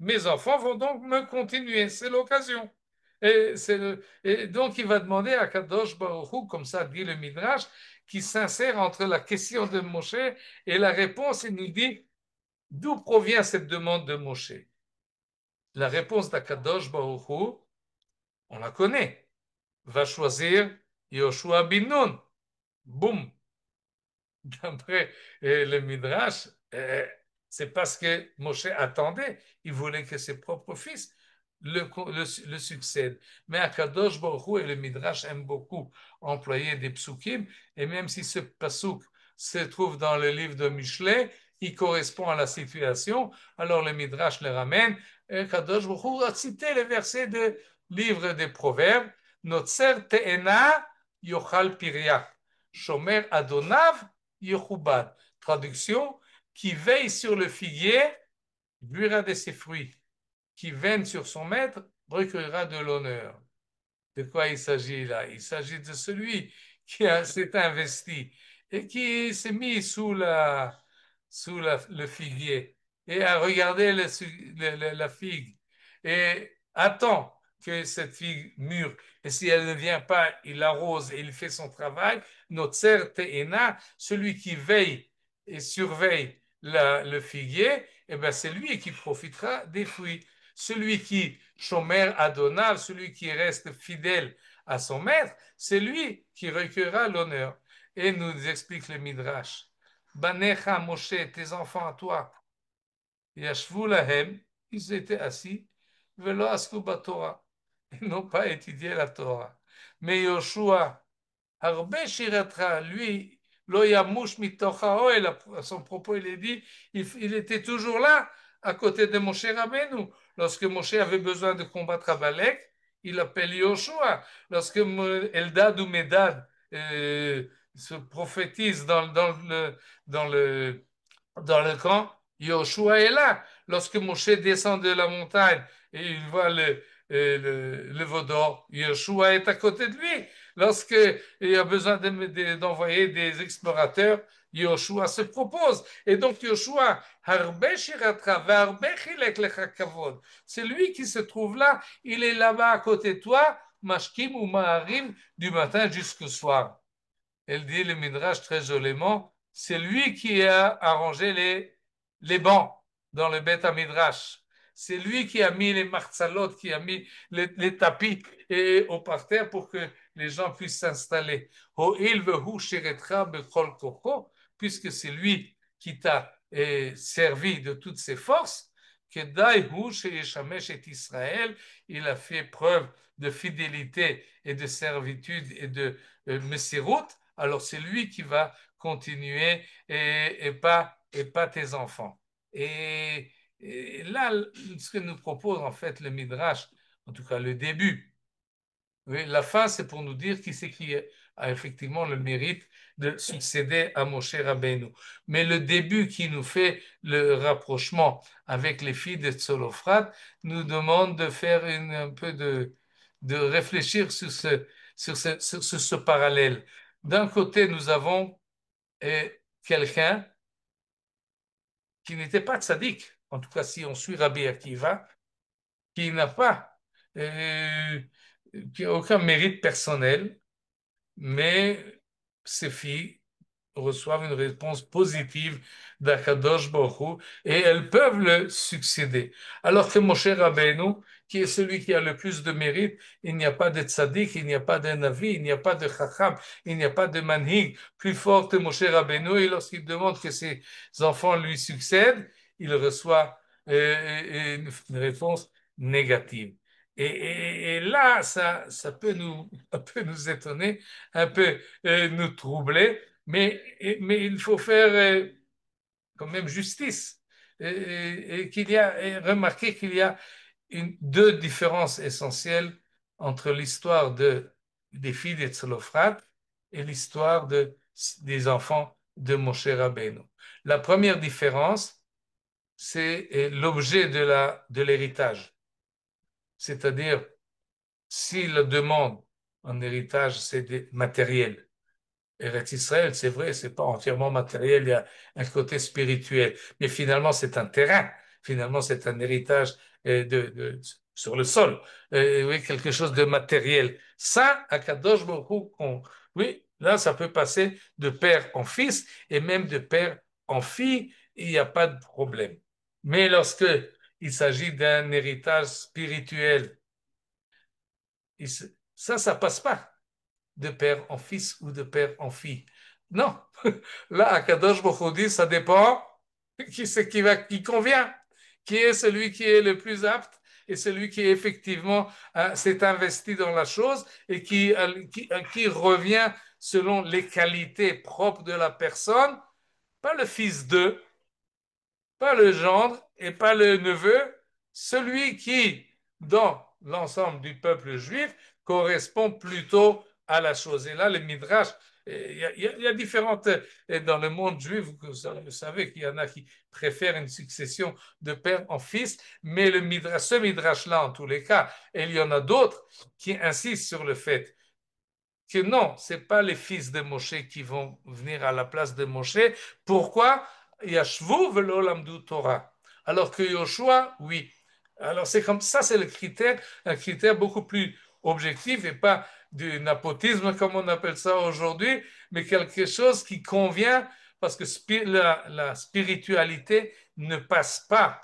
Mes enfants vont donc me continuer. C'est l'occasion. Et donc, il va demander à Kadosh Baruch Hu, comme ça dit le Midrash, qui s'insère entre la question de Moshe et la réponse. Il nous dit d'où provient cette demande de Moshe. La réponse d'Akadosh Baruch Hu, on la connaît. Va choisir Yoshua bin Nun. Boum. D'après le Midrash, c'est parce que Moshe attendait. Il voulait que ses propres fils le succèdent. Mais Akadosh Baruch Hu et le Midrash aiment beaucoup employer des psukim. Et même si ce pasuk se trouve dans le livre de Michelet, il correspond à la situation. Alors le Midrash le ramène. Et Akadosh Baruch Hu a cité le verset du livre des Proverbes. Notzer te'ena yochal pirya. Shomer adonav Yochubad. Traduction, qui veille sur le figuier, buira de ses fruits. Qui veine sur son maître, recueillera de l'honneur. De quoi il s'agit là? Il s'agit de celui qui s'est investi et qui s'est mis le figuier et a regardé la figue et attend que cette figue mûre. Et si elle ne vient pas, il l'arrose et il fait son travail. Notzer te'ena, celui qui veille et surveille le figuier, eh ben c'est lui qui profitera des fruits. Celui qui, Shomer Adonav, celui qui reste fidèle à son maître, c'est lui qui recueillera l'honneur. Et nous explique le Midrash. Banecha Moshe, tes enfants à toi, Yashvu lahem, ils étaient assis, velo asku Torah, ils n'ont pas étudié la Torah. Mais Yoshua, Arbe Shiratra, lui, lo yamush mitocha oel, à son propos, il est dit, il était toujours là, à côté de Moshe Rabbeinu. Lorsque Moshe avait besoin de combattre Amalek, il appelle Yoshua. Lorsque Eldad ou Medad se prophétise dans le camp, Yoshua est là. Lorsque Moshe descend de la montagne et il voit le veau d'or, Yoshua est à côté de lui. Lorsqu'il a besoin d'envoyer des explorateurs, Yoshua se propose. Et donc Yoshua, c'est lui qui se trouve là. Il est là-bas à côté de toi, Mashkim ou Maharim, du matin jusqu'au soir. Elle dit le Midrash très joliment, c'est lui qui a arrangé les bancs dans le Beth Midrash. C'est lui qui a mis les martzalot, qui a mis les tapis au parterre pour que les gens puissent s'installer. Puisque c'est lui qui t'a servi de toutes ses forces, Kedai hu sheyeshamesh et Israël, il a fait preuve de fidélité et de servitude et de messirut, alors c'est lui qui va continuer et pas tes enfants. Et là, ce que nous propose en fait le Midrash, en tout cas le début, oui, la fin, c'est pour nous dire qui c'est qui a effectivement le mérite de succéder à Moshe Rabbeinu. Mais le début qui nous fait le rapprochement avec les filles de Tzolophrate nous demande de faire un peu de réfléchir sur ce parallèle. D'un côté, nous avons quelqu'un qui n'était pas tzaddik, en tout cas si on suit Rabbi Akiva, qui n'a pas, euh, qui a aucun mérite personnel, mais ces filles reçoivent une réponse positive d'Akadosh Baruch Hu et elles peuvent le succéder. Alors que Moshe Rabbeinu, qui est celui qui a le plus de mérite, il n'y a pas de tzaddik, il n'y a pas de navi, il n'y a pas de chacham, il n'y a pas de manhig plus fort que Moshe Rabbeinu. Et lorsqu'il demande que ses enfants lui succèdent, il reçoit une réponse négative. Et là, ça peut un peu nous étonner, un peu nous troubler, mais il faut faire quand même justice et qu'il y a et remarquer qu'il y a deux différences essentielles entre l'histoire des filles des Tzolophrate et l'histoire des enfants de Moshe Rabbeinu. La première différence, c'est l'objet de l'héritage, c'est-à-dire si la demande en héritage, c'est matériel. Eretz Israël, c'est vrai, c'est pas entièrement matériel, il y a un côté spirituel. Mais finalement, c'est un terrain. Finalement, c'est un héritage sur le sol. Oui, quelque chose de matériel. Ça, à Kadosh Baruch Hu, oui, là, ça peut passer de père en fils et même de père en fille, il n'y a pas de problème. Mais lorsque il s'agit d'un héritage spirituel, ça passe pas de père en fils ou de père en fille. Non. Là, à Kadosh Baruch Hu dit, ça dépend qui c'est qui convient, qui est celui qui est le plus apte et celui qui effectivement s'est investi dans la chose et qui revient selon les qualités propres de la personne, pas le fils d'eux, pas le gendre et pas le neveu, celui qui, dans l'ensemble du peuple juif, correspond plutôt à la chose. Et là, le Midrash, il y a différentes, dans le monde juif, vous savez qu'il y en a qui préfèrent une succession de père en fils, mais ce Midrash-là, en tous les cas, et il y en a d'autres qui insistent sur le fait que non, ce n'est pas les fils de Moshe qui vont venir à la place de Moshe. Pourquoi? Yashvu velo lamdu Torah. Alors que Yoshua, oui. Alors c'est comme ça, c'est le critère, un critère beaucoup plus objectif et pas du napotisme comme on appelle ça aujourd'hui, mais quelque chose qui convient parce que la spiritualité ne passe pas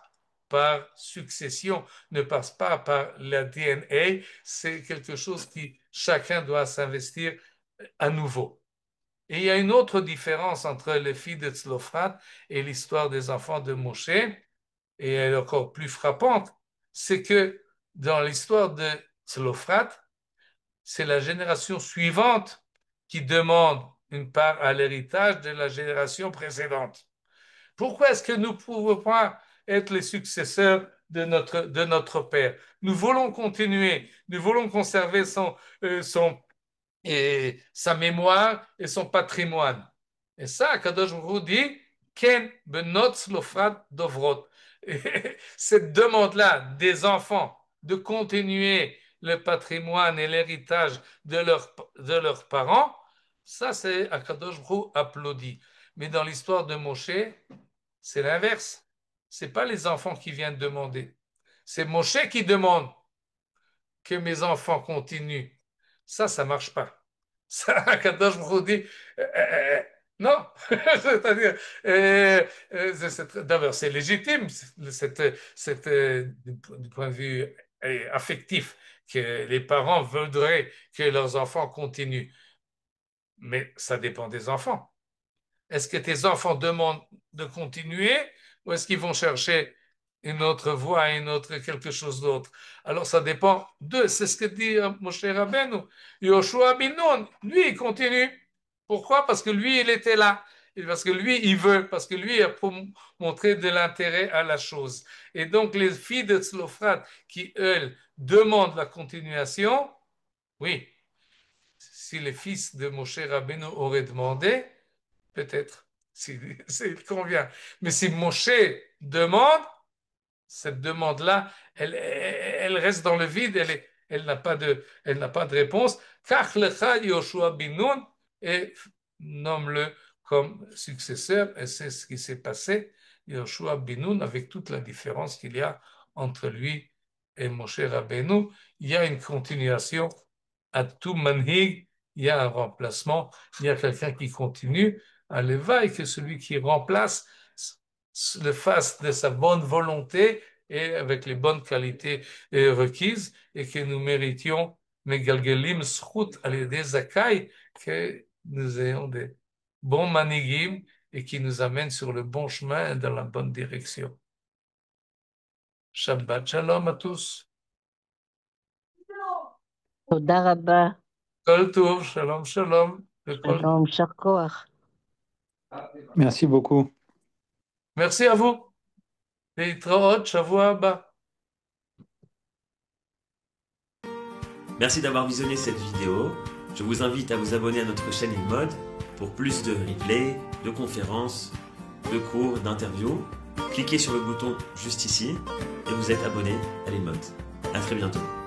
par succession, ne passe pas par la DNA, c'est quelque chose qui chacun doit s'investir à nouveau. Et il y a une autre différence entre les filles de Tzlophrate et l'histoire des enfants de Moshe, et elle est encore plus frappante, c'est que dans l'histoire de Tzlophrate, c'est la génération suivante qui demande une part à l'héritage de la génération précédente. Pourquoi est-ce que nous ne pouvons pas être les successeurs de notre Père? Nous voulons continuer, nous voulons conserver sa mémoire et son patrimoine. Et ça, Kadosh Baruch Hu dit, Ken benot lofrat dovrot. Et cette demande-là des enfants de continuer le patrimoine et l'héritage de leurs parents, ça c'est Akadosh Baruch Hu applaudi. Mais dans l'histoire de Moshe, c'est l'inverse. C'est pas les enfants qui viennent demander. C'est Moshe qui demande que mes enfants continuent. Ça marche pas. Ça, Kadosh Baruch Hu dit, non. C'est-à-dire, d'abord, c'est légitime, du point de vue affectif, que les parents voudraient que leurs enfants continuent. Mais ça dépend des enfants. Est-ce que tes enfants demandent de continuer ou est-ce qu'ils vont chercher une autre voie, une autre quelque chose d'autre. Alors ça dépend d'eux. C'est ce que dit Moshe Rabbeinu. Yoshua bin Nun, lui, il continue. Pourquoi? Parce que lui, il était là. Et parce que lui, il veut. Parce que lui, il a montré de l'intérêt à la chose. Et donc, les filles de Tzlofrat qui, elles, demandent la continuation, oui, si les fils de Moshe Rabbeinu auraient demandé, peut-être, s'il convient. Mais si Moshe demande, cette demande-là, elle reste dans le vide, elle n'a pas de réponse. Kach lecha Yoshua bin Nun et nomme-le comme successeur. Et c'est ce qui s'est passé. Yoshua bin Nun, avec toute la différence qu'il y a entre lui et Moshe Rabbeinu, il y a une continuation à tout manhig, il y a un remplacement, il y a quelqu'un qui continue à l'éveil, que celui qui remplace le fasse de sa bonne volonté et avec les bonnes qualités requises et que nous méritions Megalgelim Zchut al-Yedei Zakai, que nous ayons des bons manigim et qui nous amènent sur le bon chemin et dans la bonne direction. Shabbat Shalom à tous. תודה רבה. Kol Tov, Shalom Shalom. שלום, יישר כוח. Merci beaucoup. Merci à vous. להתראות שבוע הבא. Merci d'avoir visionné cette vidéo. Je vous invite à vous abonner à notre chaîne InMode pour plus de replays, de conférences, de cours, d'interviews. Cliquez sur le bouton juste ici et vous êtes abonné à l'InMode. À très bientôt.